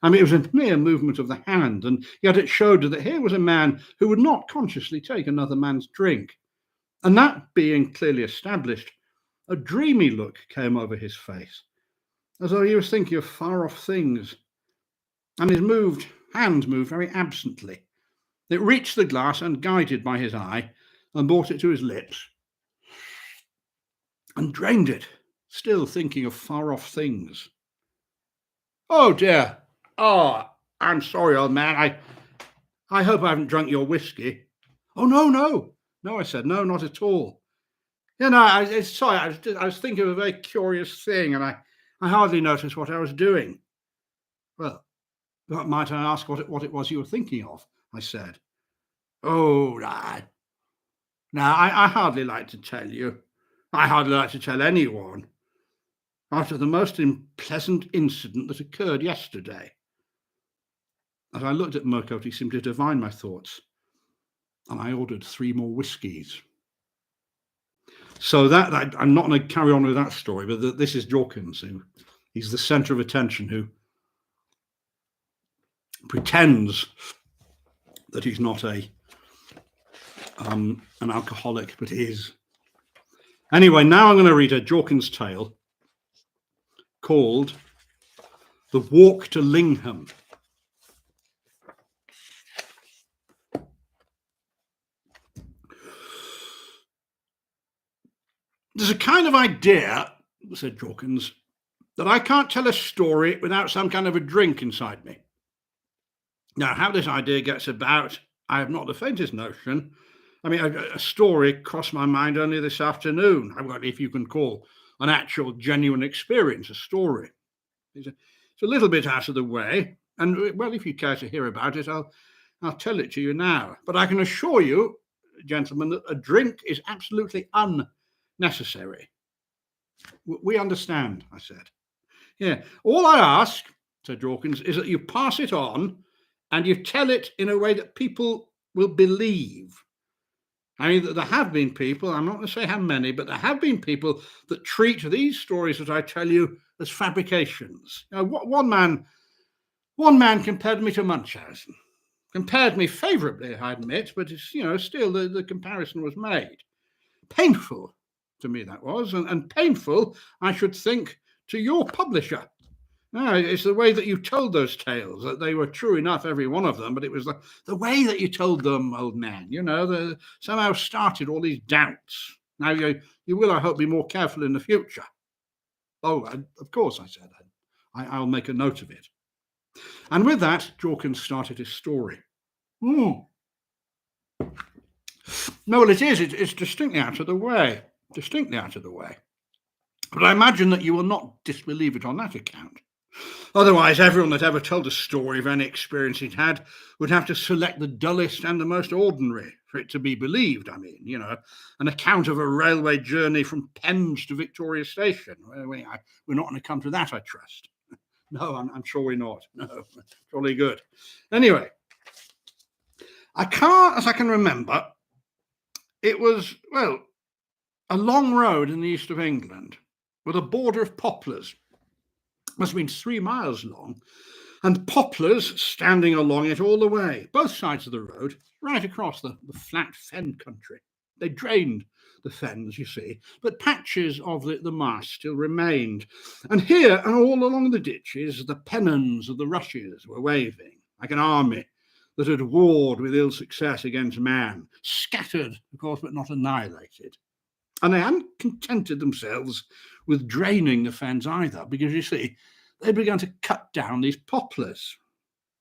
Speaker 2: I mean, it was a mere movement of the hand, and yet it showed that here was a man who would not consciously take another man's drink. And that being clearly established, a dreamy look came over his face, as though he was thinking of far-off things. And his hand moved very absently. It reached the glass, and guided by his eye, and brought it to his lips, and drained it, still thinking of far-off things. Oh, dear. Oh, I'm sorry, old man. I hope I haven't drunk your whisky. Oh, no, I said. No, not at all. Sorry, I was thinking of a very curious thing, and I hardly noticed what I was doing. Well, might I ask what it was you were thinking of? I said. Oh, now, I hardly like to tell you. I hardly like to tell anyone. After the most unpleasant incident that occurred yesterday. As I looked at Murcoat, he seemed to divine my thoughts, and I ordered 3 more whiskies. So that I'm not going to carry on with that story, but this is Jorkins, he's the centre of attention, who pretends that he's not an alcoholic, but is. Anyway, now I'm going to read a Jorkins tale called The Walk to Lingham. There's a kind of idea, said Jorkins, that I can't tell a story without some kind of a drink inside me. Now, how this idea gets about, I have not the faintest notion. I mean, a story crossed my mind only this afternoon. If you can call an actual, genuine experience a story. It's a little bit out of the way, and, well, if you care to hear about it, I'll tell it to you now. But I can assure you, gentlemen, that a drink is absolutely unnecessary. We understand, I said. Yeah, all I ask, said Jorkins, is that you pass it on and you tell it in a way that people will believe. I mean, there have been people, I'm not going to say how many, but there have been people that treat these stories that I tell you as fabrications. One man compared me to Munchausen. Compared me favourably, I admit, but still the comparison was made. Painful to me that was, and painful, I should think, to your publisher. No, it's the way that you told those tales, that they were true enough, every one of them, but it was the way that you told them, old man, somehow started all these doubts. Now, you will, I hope, be more careful in the future. Oh, of course, I said. I'll make a note of it. And with that, Jorkens started his story. No, well, it is. It's distinctly out of the way. Distinctly out of the way. But I imagine that you will not disbelieve it on that account. Otherwise, everyone that ever told a story of any experience he'd had would have to select the dullest and the most ordinary for it to be believed. I mean, an account of a railway journey from Penge to Victoria Station. We're not going to come to that, I trust. No, I'm sure we're not. No, jolly good. Anyway, as I can remember, it was, a long road in the east of England with a border of poplars. Must have been 3 miles long, and poplars standing along it all the way, both sides of the road, right across the flat fen country. They drained the fens, you see, but patches of the marsh still remained. And here and all along the ditches, the pennons of the rushes were waving, like an army that had warred with ill success against man, scattered, of course, but not annihilated. And they hadn't contented themselves with draining the fens either, because, you see, they began to cut down these poplars.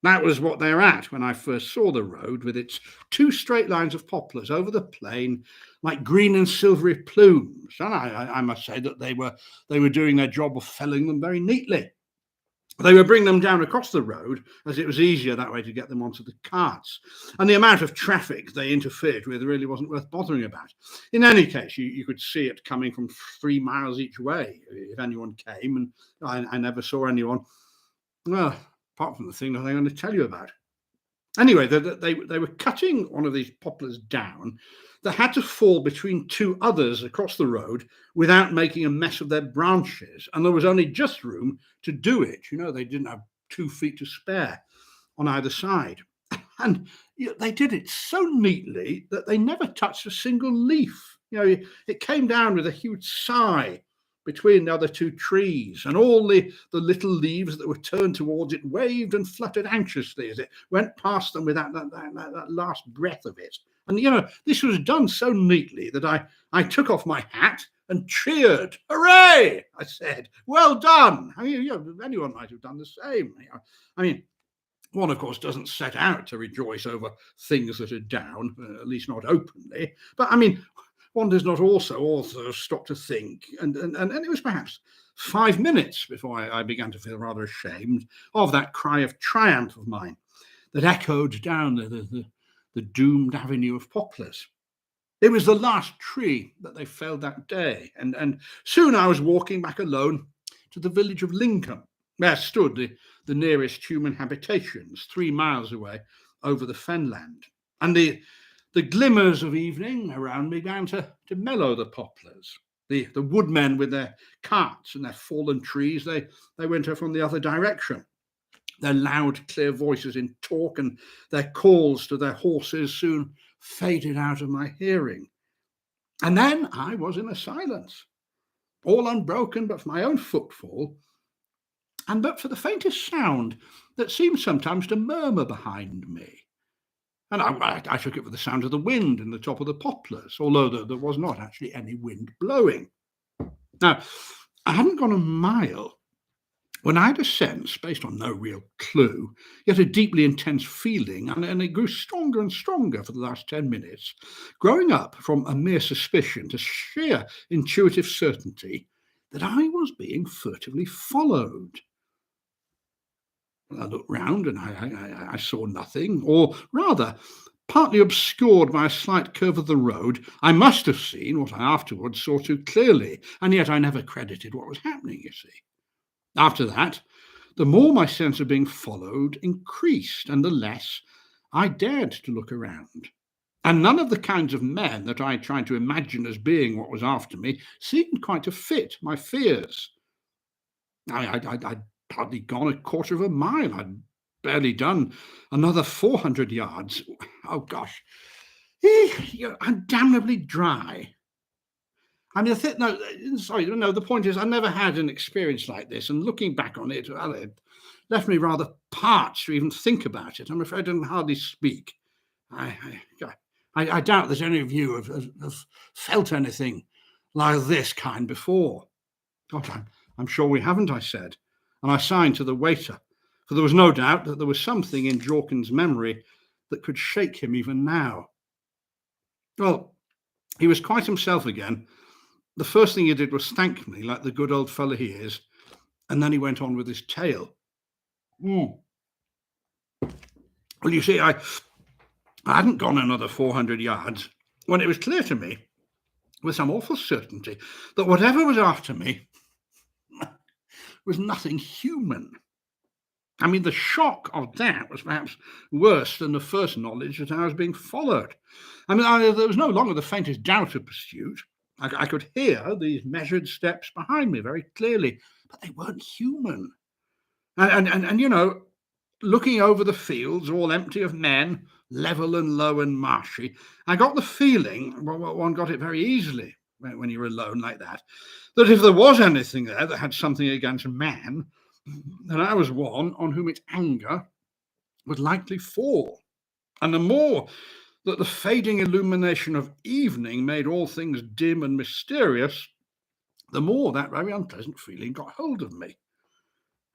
Speaker 2: That was what they were at when I first saw the road, with its 2 straight lines of poplars over the plain, like green and silvery plumes. And I must say that they were doing their job of felling them very neatly. They were bringing them down across the road, as it was easier that way to get them onto the carts. And the amount of traffic they interfered with really wasn't worth bothering about. In any case, you could see it coming from 3 miles each way if anyone came, and I never saw anyone, well, apart from the thing that I'm going to tell you about. Anyway, they were cutting one of these poplars down that had to fall between 2 others across the road without making a mess of their branches. And there was only just room to do it. They didn't have 2 feet to spare on either side. And they did it so neatly that they never touched a single leaf. It came down with a huge sigh between the other 2 trees, and all the little leaves that were turned towards it waved and fluttered anxiously as it went past them with that last breath of it. And, this was done so neatly that I took off my hat and cheered. Hooray! I said, well done. Anyone might have done the same. One, of course, doesn't set out to rejoice over things that are down, at least not openly. But, one does not also stop to think. And it was perhaps 5 minutes before I began to feel rather ashamed of that cry of triumph of mine that echoed down the doomed avenue of poplars. It was the last tree that they felled that day. And soon I was walking back alone to the village of Lingham, where stood the nearest human habitations, 3 miles away over the fenland. And the glimmers of evening around me began to mellow the poplars. The woodmen with their carts and their fallen trees, they went off from the other direction. Their loud, clear voices in talk and their calls to their horses soon faded out of my hearing. And then I was in a silence, all unbroken but for my own footfall, and but for the faintest sound that seemed sometimes to murmur behind me. And I took it for the sound of the wind in the top of the poplars, although there was not actually any wind blowing. Now, I hadn't gone a mile when I had a sense, based on no real clue, yet a deeply intense feeling, and it grew stronger and stronger for the last 10 minutes, growing up from a mere suspicion to sheer intuitive certainty that I was being furtively followed. I looked round and I saw nothing, or rather, partly obscured by a slight curve of the road, I must have seen what I afterwards saw too clearly, and yet I never credited what was happening, you see. After that, the more my sense of being followed increased, and the less I dared to look around. And none of the kinds of men that I tried to imagine as being what was after me seemed quite to fit my fears. I'd hardly gone a quarter of a mile. I'd barely done another 400 yards. Oh, gosh. I'm damnably dry. I mean, the point is, I never had an experience like this, and looking back on it, well, it left me rather parched to even think about it. I'm afraid I can hardly speak. I doubt that any of you have felt anything like this kind before. God, I'm sure we haven't, I said, and I signed to the waiter, for there was no doubt that there was something in Jorkens' memory that could shake him even now. Well, he was quite himself again. The first thing he did was thank me like the good old fellow he is, and then he went on with his tale. Well, you see, I hadn't gone another 400 yards when it was clear to me, with some awful certainty, that whatever was after me was nothing human. I mean, the shock of that was perhaps worse than the first knowledge that I was being followed. I mean, there was no longer the faintest doubt of pursuit. I could hear these measured steps behind me very clearly, but they weren't human. And looking over the fields, all empty of men, level and low and marshy, I got the feeling, well, one got it very easily when you're alone like that if there was anything there that had something against man, then I was one on whom its anger would likely fall. And the more that the fading illumination of evening made all things dim and mysterious, the more that very unpleasant feeling got hold of me.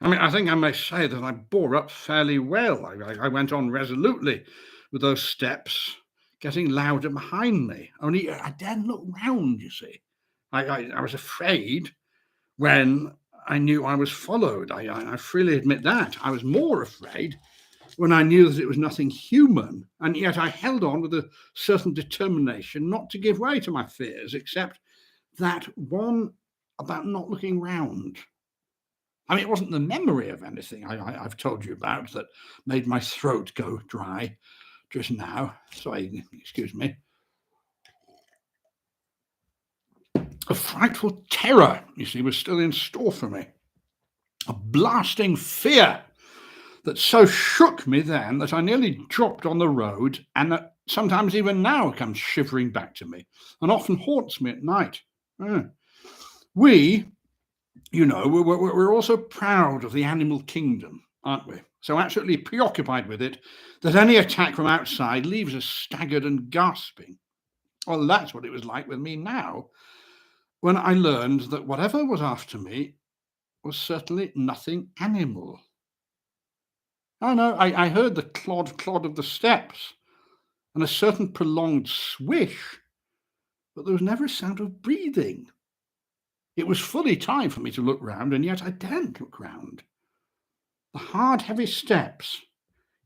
Speaker 2: I mean, I think I may say that I bore up fairly well. I went on resolutely with those steps getting louder behind me. Only I daren't look round, you see. I was afraid when I knew I was followed. I freely admit that. I was more afraid when I knew that it was nothing human, and yet I held on with a certain determination not to give way to my fears, except that one about not looking round. I mean, it wasn't the memory of anything I've told you about that made my throat go dry just now. Sorry, excuse me. A frightful terror, you see, was still in store for me. A blasting fear that so shook me then that I nearly dropped on the road, and that sometimes even now comes shivering back to me and often haunts me at night. We, we're also proud of the animal kingdom, aren't we? So absolutely preoccupied with it that any attack from outside leaves us staggered and gasping. Well, that's what it was like with me now, when I learned that whatever was after me was certainly nothing animal. Oh no, I heard the clod of the steps and a certain prolonged swish, but there was never a sound of breathing. It was fully time for me to look round, and yet I daren't look round. The hard, heavy steps,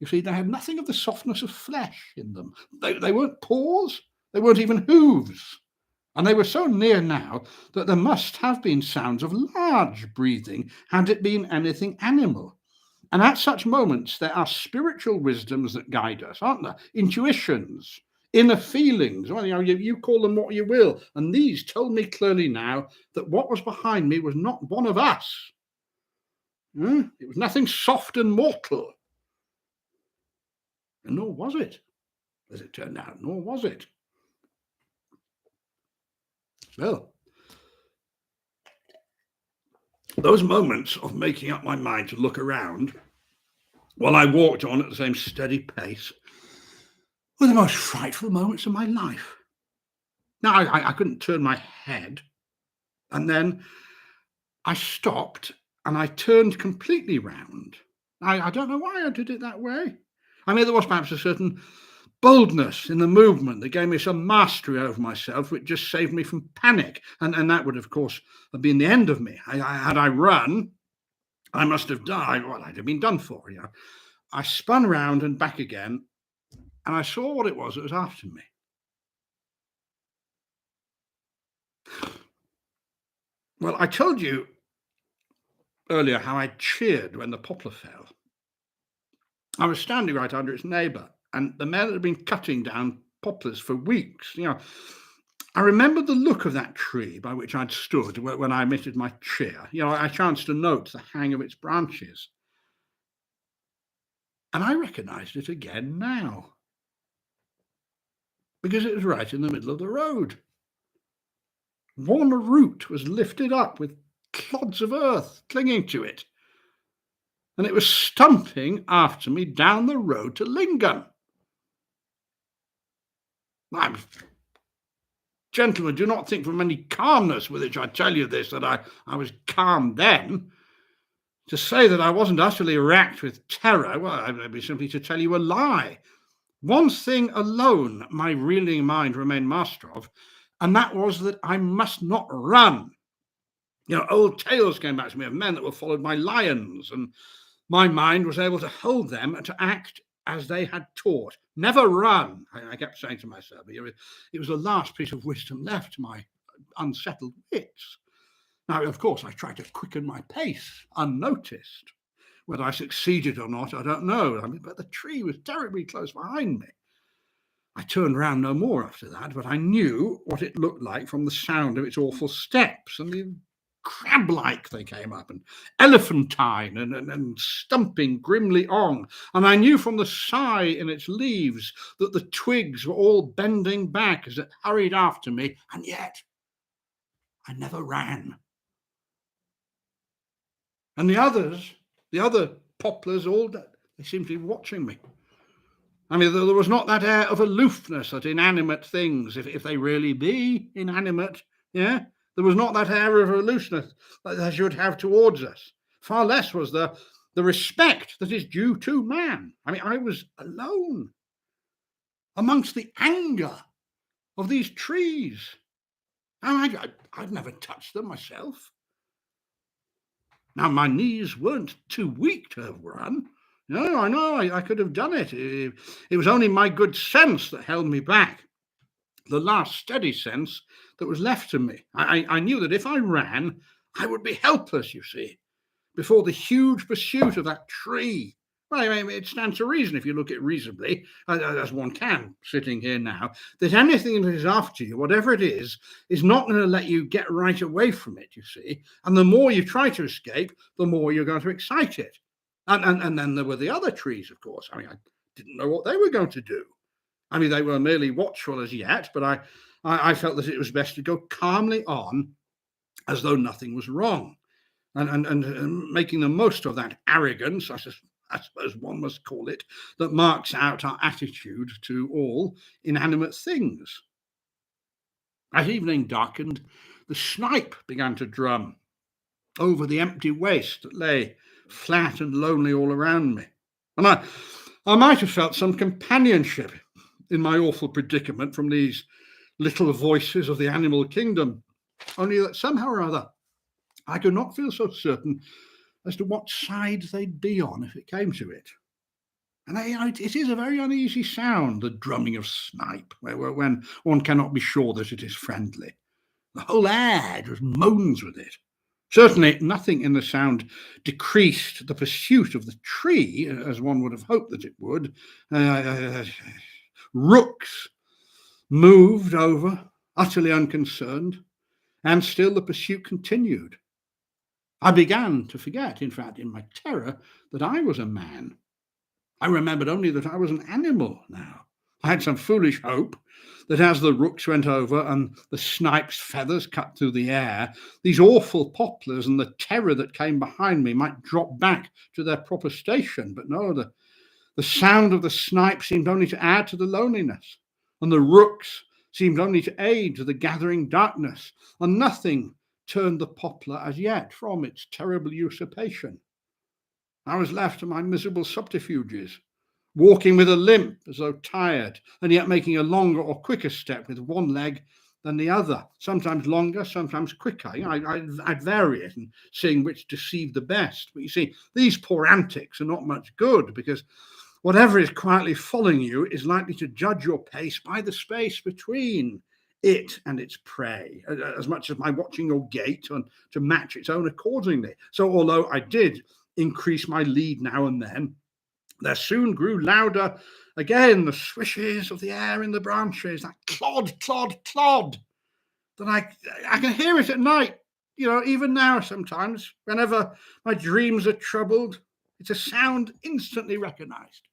Speaker 2: you see, they had nothing of the softness of flesh in them. They weren't paws, they weren't even hooves. And they were so near now that there must have been sounds of large breathing had it been anything animal. And at such moments, there are spiritual wisdoms that guide us, aren't there? Intuitions, inner feelings. Well, you call them what you will. And these told me clearly now that what was behind me was not one of us. It was nothing soft and mortal. And nor was it, as it turned out, nor was it. Well, those moments of making up my mind to look around while I walked on at the same steady pace were the most frightful moments of my life. Now, I couldn't turn my head, and then I stopped and I turned completely round. I don't know why I did it that way. I mean, there was perhaps a certain boldness in the movement that gave me some mastery over myself, which just saved me from panic. And that would, of course, have been the end of me. Had I run, I must have died. Well, I'd have been done for, I spun round and back again, and I saw what it was that was after me. Well, I told you earlier how I cheered when the poplar fell. I was standing right under its neighbour, and the men had been cutting down poplars for weeks. I remember the look of that tree by which I'd stood when I emitted my cheer. I chanced to note the hang of its branches. And I recognised it again now, because it was right in the middle of the road. One root was lifted up with clods of earth clinging to it, and it was stumping after me down the road to Lingham. Gentlemen, do not think from any calmness with which I tell you this that I was calm then. To say that I wasn't utterly racked with terror, well, it would be simply to tell you a lie. One thing alone my reeling mind remained master of, and that was that I must not run. Old tales came back to me of men that were followed by lions, and my mind was able to hold them and to act as they had taught. Never run, I kept saying to myself. It was the last piece of wisdom left to my unsettled wits. Now, of course, I tried to quicken my pace unnoticed. Whether I succeeded or not, I don't know. But the tree was terribly close behind me. I turned round no more after that, but I knew what it looked like from the sound of its awful steps, and the crab-like they came up, and elephantine, and stumping grimly on. And I knew from the sigh in its leaves that the twigs were all bending back as it hurried after me, and yet I never ran. And the other poplars, they seemed to be watching me. There was not that air of aloofness at inanimate things, if they really be inanimate, yeah? There was not that air of aloofness that they should have towards us. Far less was the respect that is due to man. I was alone amongst the anger of these trees. I'd never touched them myself. Now, my knees weren't too weak to have run. No, I know, I could have done it. It was only my good sense that held me back. The last steady sense that was left to me. I knew that if I ran, I would be helpless, you see, before the huge pursuit of that tree. Well, it stands to reason, if you look at it reasonably, as one can, sitting here now, that anything that is after you, whatever it is not going to let you get right away from it, you see. And the more you try to escape, the more you're going to excite it. And then there were the other trees, of course. I didn't know what they were going to do. They were merely watchful as yet, but I felt that it was best to go calmly on as though nothing was wrong, and making the most of that arrogance, I suppose one must call it, that marks out our attitude to all inanimate things. As evening darkened, the snipe began to drum over the empty waste that lay flat and lonely all around me. And I might have felt some companionship in my awful predicament from these little voices of the animal kingdom, only that somehow or other I could not feel so certain as to what side they'd be on if it came to it. And it is a very uneasy sound, the drumming of snipe, when one cannot be sure that it is friendly. The whole air just moans with it. Certainly nothing in the sound decreased the pursuit of the tree, as one would have hoped that it would. Rooks moved over, utterly unconcerned, and still the pursuit continued. I began to forget, in fact, in my terror, that I was a man. I remembered only that I was an animal now. I had some foolish hope that as the rooks went over and the snipe's feathers cut through the air, these awful poplars and the terror that came behind me might drop back to their proper station. But no, the sound of the snipe seemed only to add to the loneliness, and the rooks seemed only to aid to the gathering darkness, and nothing turned the poplar as yet from its terrible usurpation. I was left to my miserable subterfuges, walking with a limp as though tired, and yet making a longer or quicker step with one leg than the other, sometimes longer, sometimes quicker. I'd vary it and seeing which deceived the best. But you see, these poor antics are not much good, because whatever is quietly following you is likely to judge your pace by the space between it and its prey, as much as by watching your gait and to match its own accordingly. So although I did increase my lead now and then, there soon grew louder again the swishes of the air in the branches, that clod, clod, clod, that I can hear it at night, even now sometimes, whenever my dreams are troubled. It's a sound instantly recognized,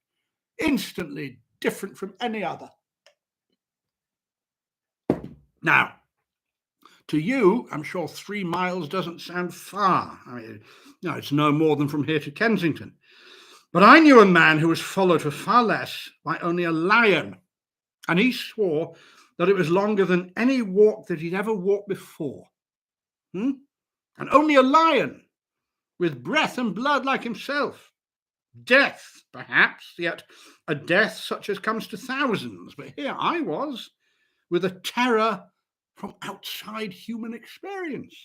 Speaker 2: instantly different from any other. Now, to you, I'm sure 3 miles doesn't sound far. I mean, it's no more than from here to Kensington. But I knew a man who was followed for far less by only a lion, and he swore that it was longer than any walk that he'd ever walked before. And only a lion, with breath and blood like himself. Death, perhaps, yet a death such as comes to thousands. But here I was, with a terror from outside human experience,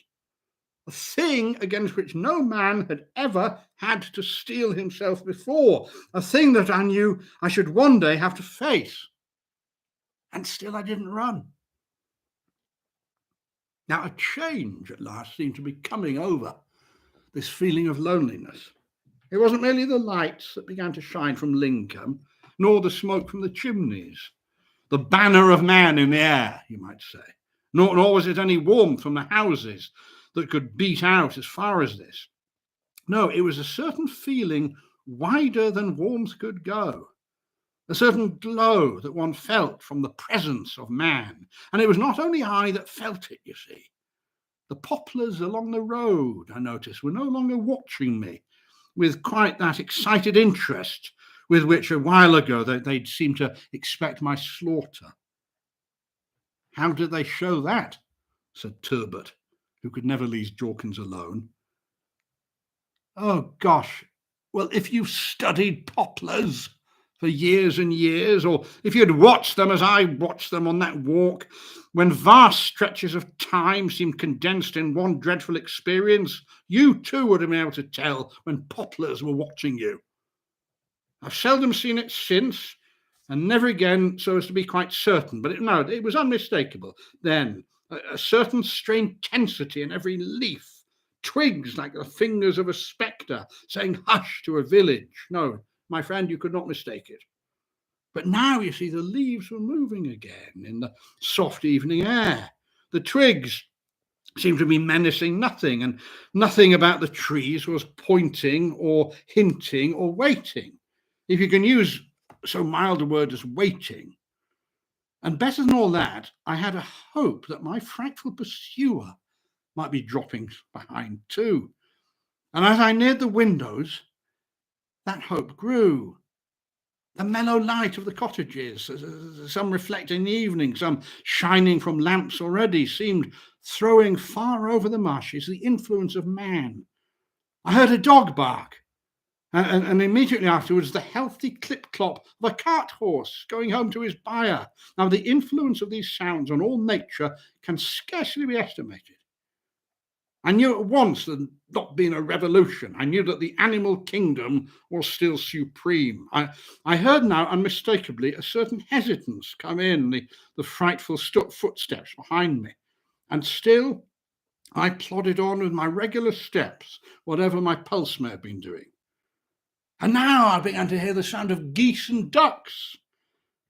Speaker 2: a thing against which no man had ever had to steel himself before, a thing that I knew I should one day have to face. And still I didn't run. Now a change at last seemed to be coming over this feeling of loneliness. It wasn't merely the lights that began to shine from Lingham, nor the smoke from the chimneys, the banner of man in the air, you might say. Nor was it any warmth from the houses that could beat out as far as this. No, it was a certain feeling wider than warmth could go, a certain glow that one felt from the presence of man. And it was not only I that felt it, you see. The poplars along the road, I noticed, were no longer watching me with quite that excited interest with which a while ago they'd seemed to expect my slaughter. How did they show that? Said Turbot, who could never leave Jorkens alone. Oh, gosh. Well, if you've studied poplars for years and years, or if you'd watched them as I watched them on that walk, when vast stretches of time seemed condensed in one dreadful experience, you too would have been able to tell when poplars were watching you. I've seldom seen it since, and never again so as to be quite certain, but it was unmistakable then. A certain strange tensity in every leaf, twigs like the fingers of a spectre saying hush to a village. No, my friend, you could not mistake it. But now, you see, the leaves were moving again in the soft evening air. The twigs seemed to be menacing nothing, and nothing about the trees was pointing or hinting or waiting, if you can use so mild a word as waiting. And better than all that, I had a hope that my frightful pursuer might be dropping behind too. And as I neared the windows, that hope grew. The mellow light of the cottages, some reflecting the evening, some shining from lamps already, seemed throwing far over the marshes the influence of man. I heard a dog bark, and immediately afterwards the healthy clip-clop of a cart horse going home to his buyer. Now, the influence of these sounds on all nature can scarcely be estimated. I knew at once that, not being a revolution, I knew that the animal kingdom was still supreme. I heard now unmistakably a certain hesitance come in, the frightful footsteps behind me. And still I plodded on with my regular steps, whatever my pulse may have been doing. And now I began to hear the sound of geese and ducks,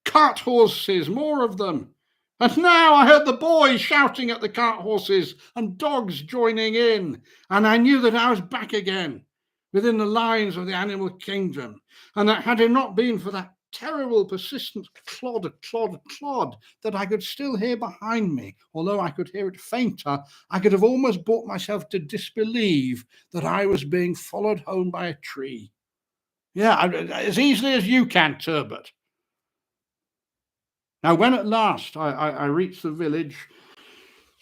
Speaker 2: cart horses, more of them. And now I heard the boys shouting at the cart horses and dogs joining in. And I knew that I was back again within the lines of the animal kingdom. And that had it not been for that terrible, persistent clod that I could still hear behind me, although I could hear it fainter, I could have almost brought myself to disbelieve that I was being followed home by a tree. Yeah, as easily as you can, Turbot. Now, when at last I reached the village,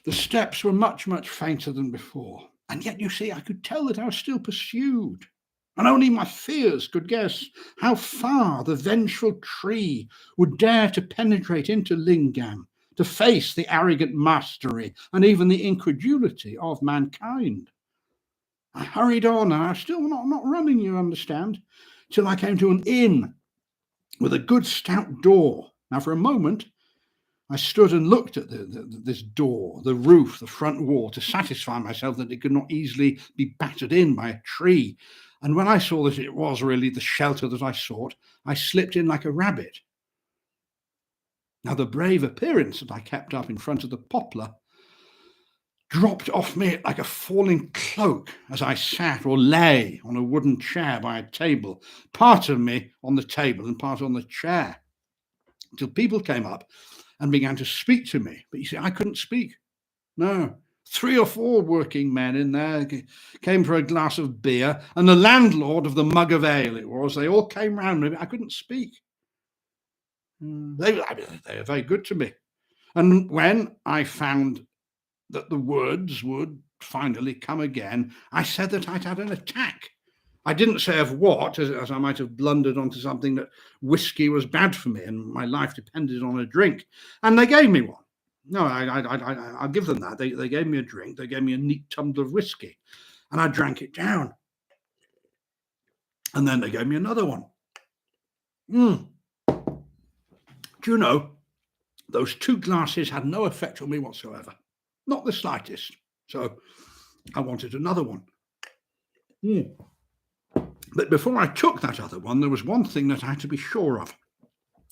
Speaker 2: the steps were much, much fainter than before. And yet, you see, I could tell that I was still pursued. And only my fears could guess how far the vengeful tree would dare to penetrate into Lingham, to face the arrogant mastery and even the incredulity of mankind. I hurried on, and I was still not running, you understand, till I came to an inn with a good stout door. Now, for a moment, I stood and looked at this door, the roof, the front wall, to satisfy myself that it could not easily be battered in by a tree. And when I saw that it was really the shelter that I sought, I slipped in like a rabbit. Now, the brave appearance that I kept up in front of the poplar dropped off me like a falling cloak as I sat or lay on a wooden chair by a table, part of me on the table and part on the chair, until people came up and began to speak to me. But you see, I couldn't speak. No. 3 or 4 working men in there came for a glass of beer, and the landlord of the mug of ale it was. They all came round me. I couldn't speak. They were very good to me. And when I found that the words would finally come again, I said that I'd had an attack. I didn't say of what, as I might have blundered onto something that whiskey was bad for me and my life depended on a drink. And they gave me one. No, I'll give them that. They gave me a drink. They gave me a neat tumbler of whiskey, and I drank it down. And then they gave me another one. Do you know, those 2 glasses had no effect on me whatsoever. Not the slightest. So I wanted another one. But before I took that other one, there was one thing that I had to be sure of.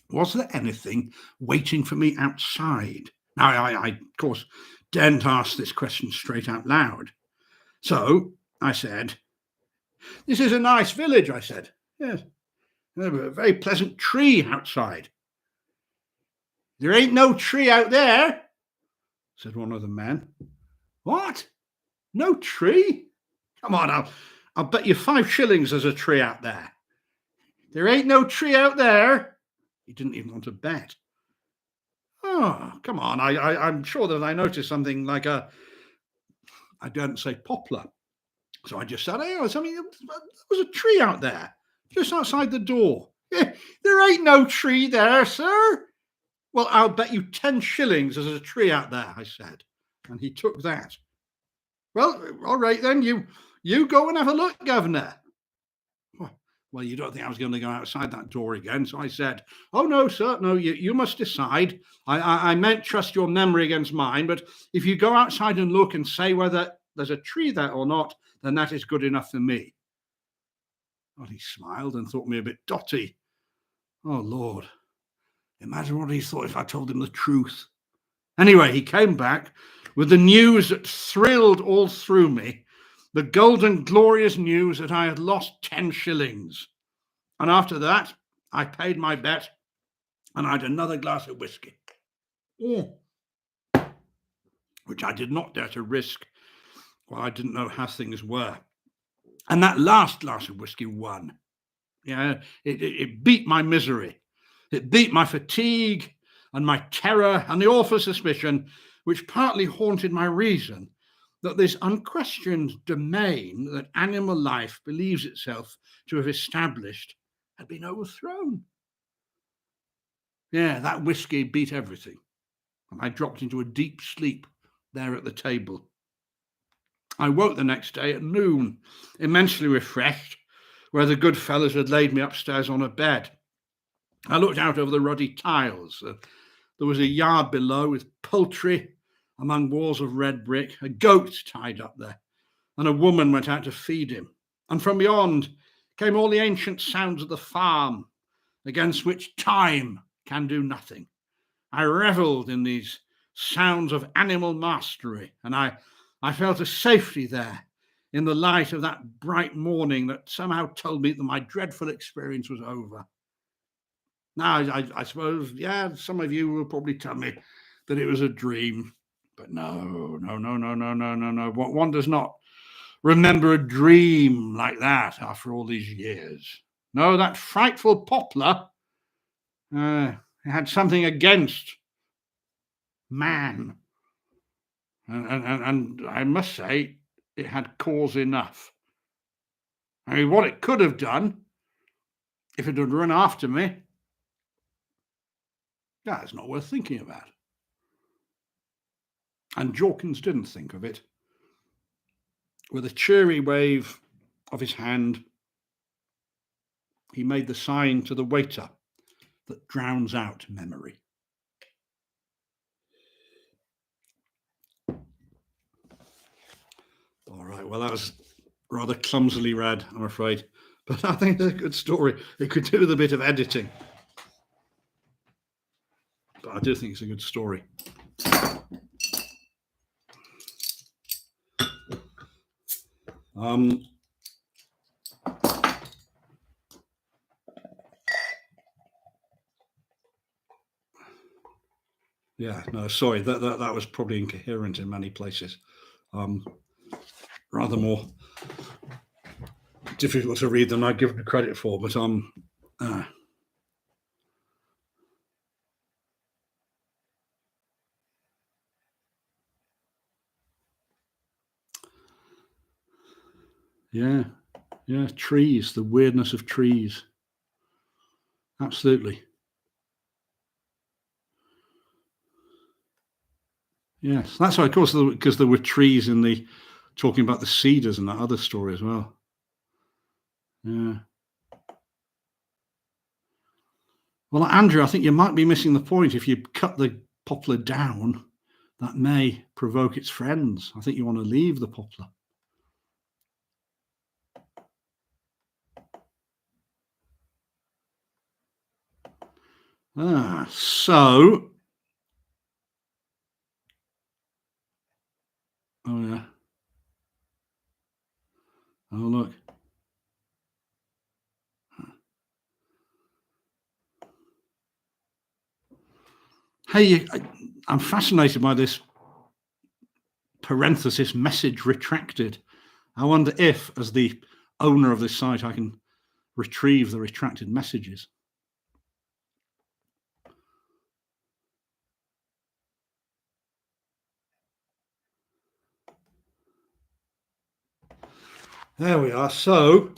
Speaker 2: Was there anything waiting for me outside? Now, I of course, daren't ask this question straight out loud. So I said, "This is a nice village," I said. "Yes, there's a very pleasant tree outside." "There ain't no tree out there," said one of the men. "What? No tree? Come on, I'll bet you 5 shillings there's a tree out there." "There ain't no tree out there." He didn't even want to bet. "Oh, come on. I'm sure that I noticed something like I daren't say poplar. So I just said, "Hey, there was a tree out there, just outside the door." "There ain't no tree there, sir." "Well, I'll bet you 10 shillings there's a tree out there," I said. And he took that. "Well, all right then, you go and have a look, governor." Well, you don't think I was going to go outside that door again. So I said, "Oh, no, sir. No, you must decide. I meant trust your memory against mine. But if you go outside and look and say whether there's a tree there or not, then that is good enough for me." Well, he smiled and thought me a bit dotty. Oh, Lord. Imagine what he thought if I told him the truth. Anyway, he came back with the news that thrilled all through me. The golden, glorious news that I had lost 10 shillings. And after that, I paid my bet and I had another glass of whiskey, which I did not dare to risk while I didn't know how things were. And that last glass of whiskey won. Yeah, it beat my misery. It beat my fatigue and my terror and the awful suspicion, which partly haunted my reason, that this unquestioned domain that animal life believes itself to have established had been overthrown. Yeah, that whiskey beat everything. And I dropped into a deep sleep there at the table. I woke the next day at noon, immensely refreshed, where the good fellows had laid me upstairs on a bed. I looked out over the ruddy tiles. There was a yard below with poultry among walls of red brick, a goat tied up there, and a woman went out to feed him. And from beyond came all the ancient sounds of the farm, against which time can do nothing. I revelled in these sounds of animal mastery, and I felt a safety there in the light of that bright morning that somehow told me that my dreadful experience was over. Now, I suppose, yeah, some of you will probably tell me that it was a dream. But no. One does not remember a dream like that after all these years. No, that frightful poplar had something against man. And I must say, it had cause enough. I mean, what it could have done, if it had run after me, that's not worth thinking about. And Jorkens didn't think of it. With a cheery wave of his hand, he made the sign to the waiter that drowns out memory. All right, well, that was rather clumsily read, I'm afraid. But I think it's a good story. It could do with a bit of editing. But I do think it's a good story. Yeah, no, sorry, that was probably incoherent in many places. Rather more difficult to read than I give it credit for, but yeah, trees, the weirdness of trees. Absolutely. Yes, that's why, of course, because there were trees in the talking about the cedars and that other story as well. Yeah. Well, Andrew, I think you might be missing the point. If you cut the poplar down, that may provoke its friends. I think you want to leave the poplar. So. Oh, yeah. Oh, look. Hey, I'm fascinated by this parenthesis message retracted. I wonder if, as the owner of this site, I can retrieve the retracted messages. There we are. So,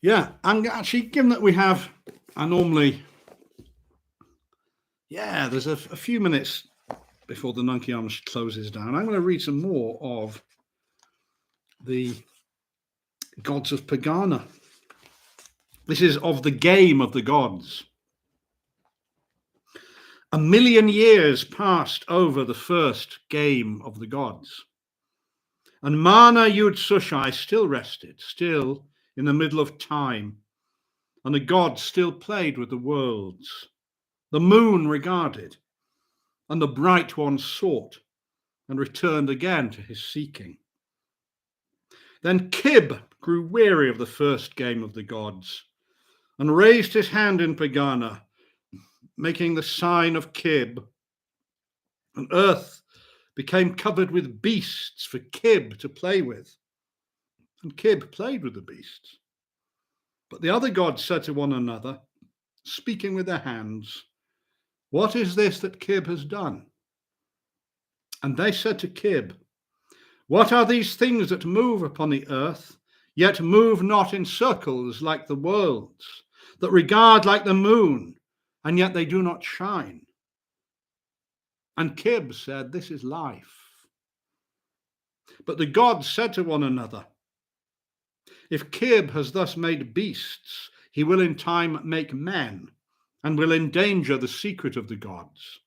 Speaker 2: yeah, and actually, given that we have, I normally, there's a few minutes before the Nunkie Arms closes down. I'm going to read some more of the Gods of Pegana. This is of the game of the gods. 1,000,000 years passed over the first game of the gods. And Mana Yud Sushai still rested, still in the middle of time. And the gods still played with the worlds. The moon regarded, and the bright one sought, and returned again to his seeking. Then Kib grew weary of the first game of the gods, and raised his hand in Pegana, making the sign of Kib. And earth became covered with beasts for Kib to play with. And Kib played with the beasts. But the other gods said to one another, speaking with their hands, what is this that Kib has done? And they said to Kib, what are these things that move upon the earth, yet move not in circles like the worlds, that regard like the moon, and yet they do not shine? And Kib said, this is life. But the gods said to one another, if Kib has thus made beasts, he will in time make men, and will endanger the secret of the gods.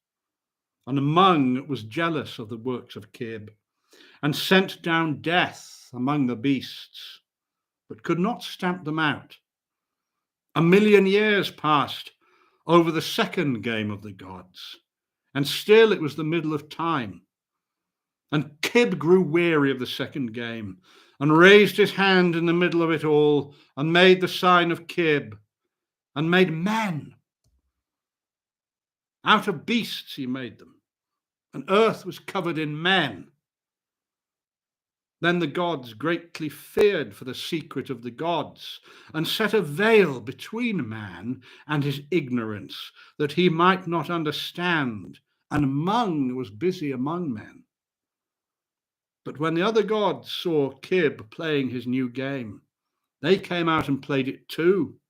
Speaker 2: And Mung was jealous of the works of Kib, and sent down death among the beasts, but could not stamp them out. 1,000,000 years passed over the second game of the gods, and still it was the middle of time. And Kib grew weary of the second game, and raised his hand in the middle of it all, and made the sign of Kib, and made men. Out of beasts he made them, and earth was covered in men. Then the gods greatly feared for the secret of the gods, and set a veil between man and his ignorance, that he might not understand, and Mung was busy among men. But when the other gods saw Kib playing his new game, they came out and played it too.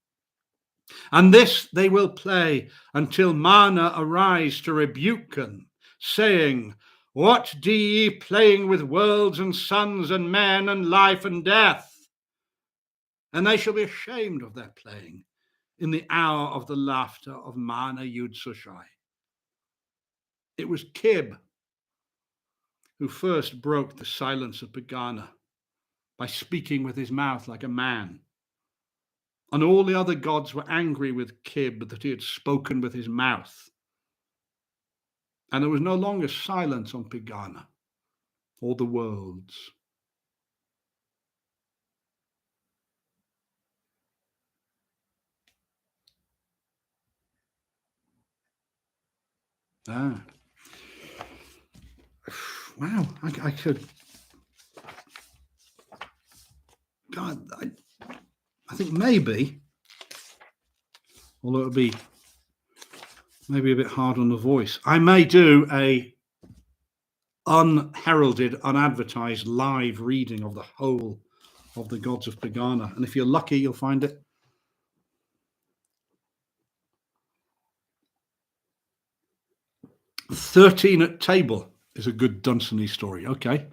Speaker 2: And this they will play until Mana arise to rebuke them, saying, what do ye playing with worlds and suns and men and life and death? And they shall be ashamed of their playing in the hour of the laughter of Mana Yud Sushai. It was Kib who first broke the silence of Pegana by speaking with his mouth like a man. And all the other gods were angry with Kib that he had spoken with his mouth. And there was no longer silence on Pegana or the worlds. Ah. Wow, I could. God, I think maybe, although it would be maybe a bit hard on the voice, I may do a unheralded, unadvertised live reading of the whole of the Gods of Pegana. And if you're lucky, you'll find it. "13 at Table" is a good Dunsany story. Okay.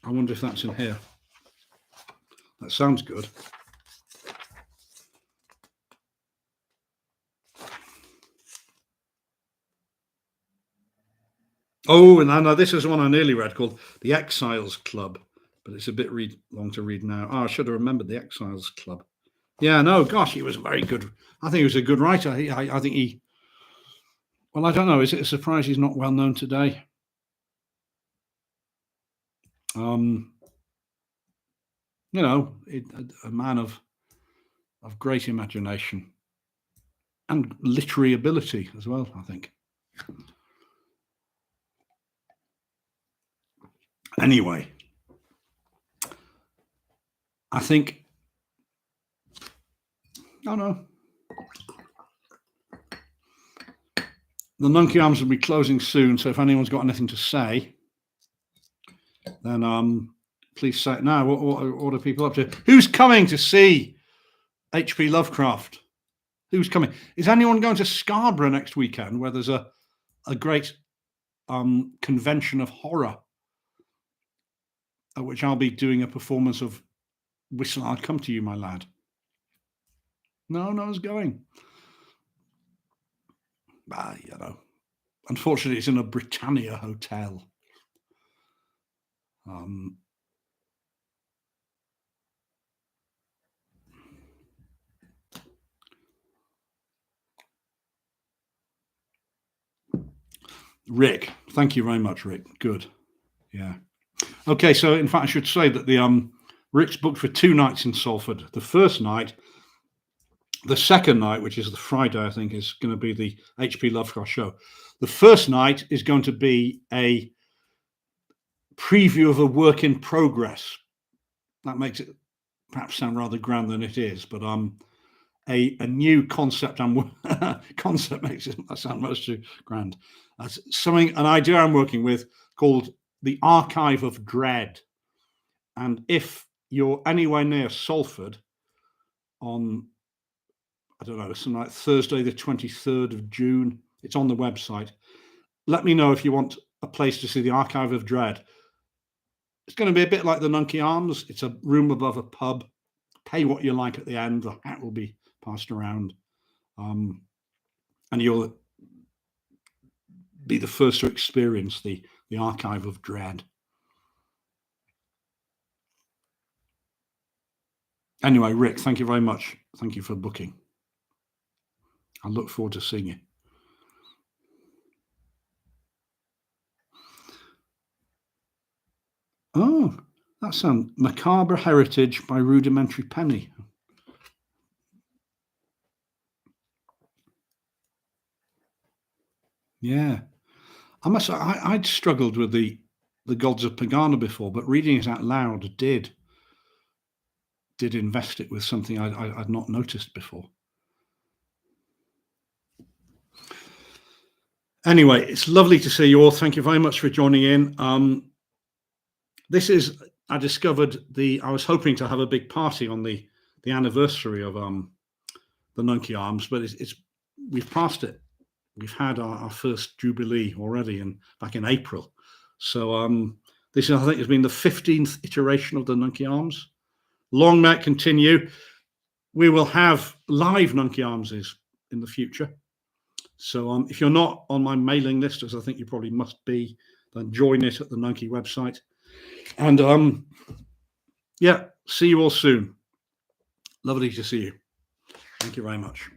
Speaker 2: I wonder if that's in here. That sounds good. Oh, and I know this is one I nearly read called The Exiles Club, but it's a bit long to read now. Oh, I should have remembered The Exiles Club. Yeah, no, gosh, he was very good. I think he was a good writer. I think he, well, I don't know. Is it a surprise he's not well known today? You know, a man of great imagination and literary ability as well, I think. Anyway, I think, oh no, the Nunkie Arms will be closing soon, so if anyone's got anything to say, then please say it now. What are people up to? Who's coming to see H.P. Lovecraft? Who's coming? Is anyone going to Scarborough next weekend, where there's a great convention of horror, at which I'll be doing a performance of "Whistle I'll Come to You, My Lad"? No one's going. You know, unfortunately, it's in a Britannia hotel. Rick, thank you very much, Rick. Good. Yeah. Okay, so in fact, I should say that the Rick's booked for 2 nights in Salford. The first night, the second night, which is the Friday, I think, is going to be the H.P. Lovecraft show. The first night is going to be a preview of a work in progress. That makes it perhaps sound rather grand than it is, but a new concept concept makes it sound much too grand. An idea I'm working with called the Archive of Dread. And if you're anywhere near Salford on, I don't know, something like Thursday, the 23rd of June, it's on the website. Let me know if you want a place to see the Archive of Dread. It's going to be a bit like the Nunkie Arms. It's a room above a pub. Pay what you like at the end. The hat will be passed around. And you'll be the first to experience the Archive of Dread. Anyway, Rick, thank you very much. Thank you for booking. I look forward to seeing you. Oh, that sounds Macabre Heritage by Rudimentary Penny. Yeah. I'd struggled with the Gods of Pegana before, but reading it out loud did invest it with something I'd not noticed before. Anyway, it's lovely to see you all. Thank you very much for joining in. I discovered I was hoping to have a big party on the anniversary of the Nunkie Arms, but we've passed it. We've had our first jubilee already, back in April. So this, I think, has been the 15th iteration of the Nunkie Arms. Long may it continue. We will have live Nunkie Armses in the future. So if you're not on my mailing list, as I think you probably must be, then join it at the Nunkie website. And yeah, see you all soon. Lovely to see you. Thank you very much.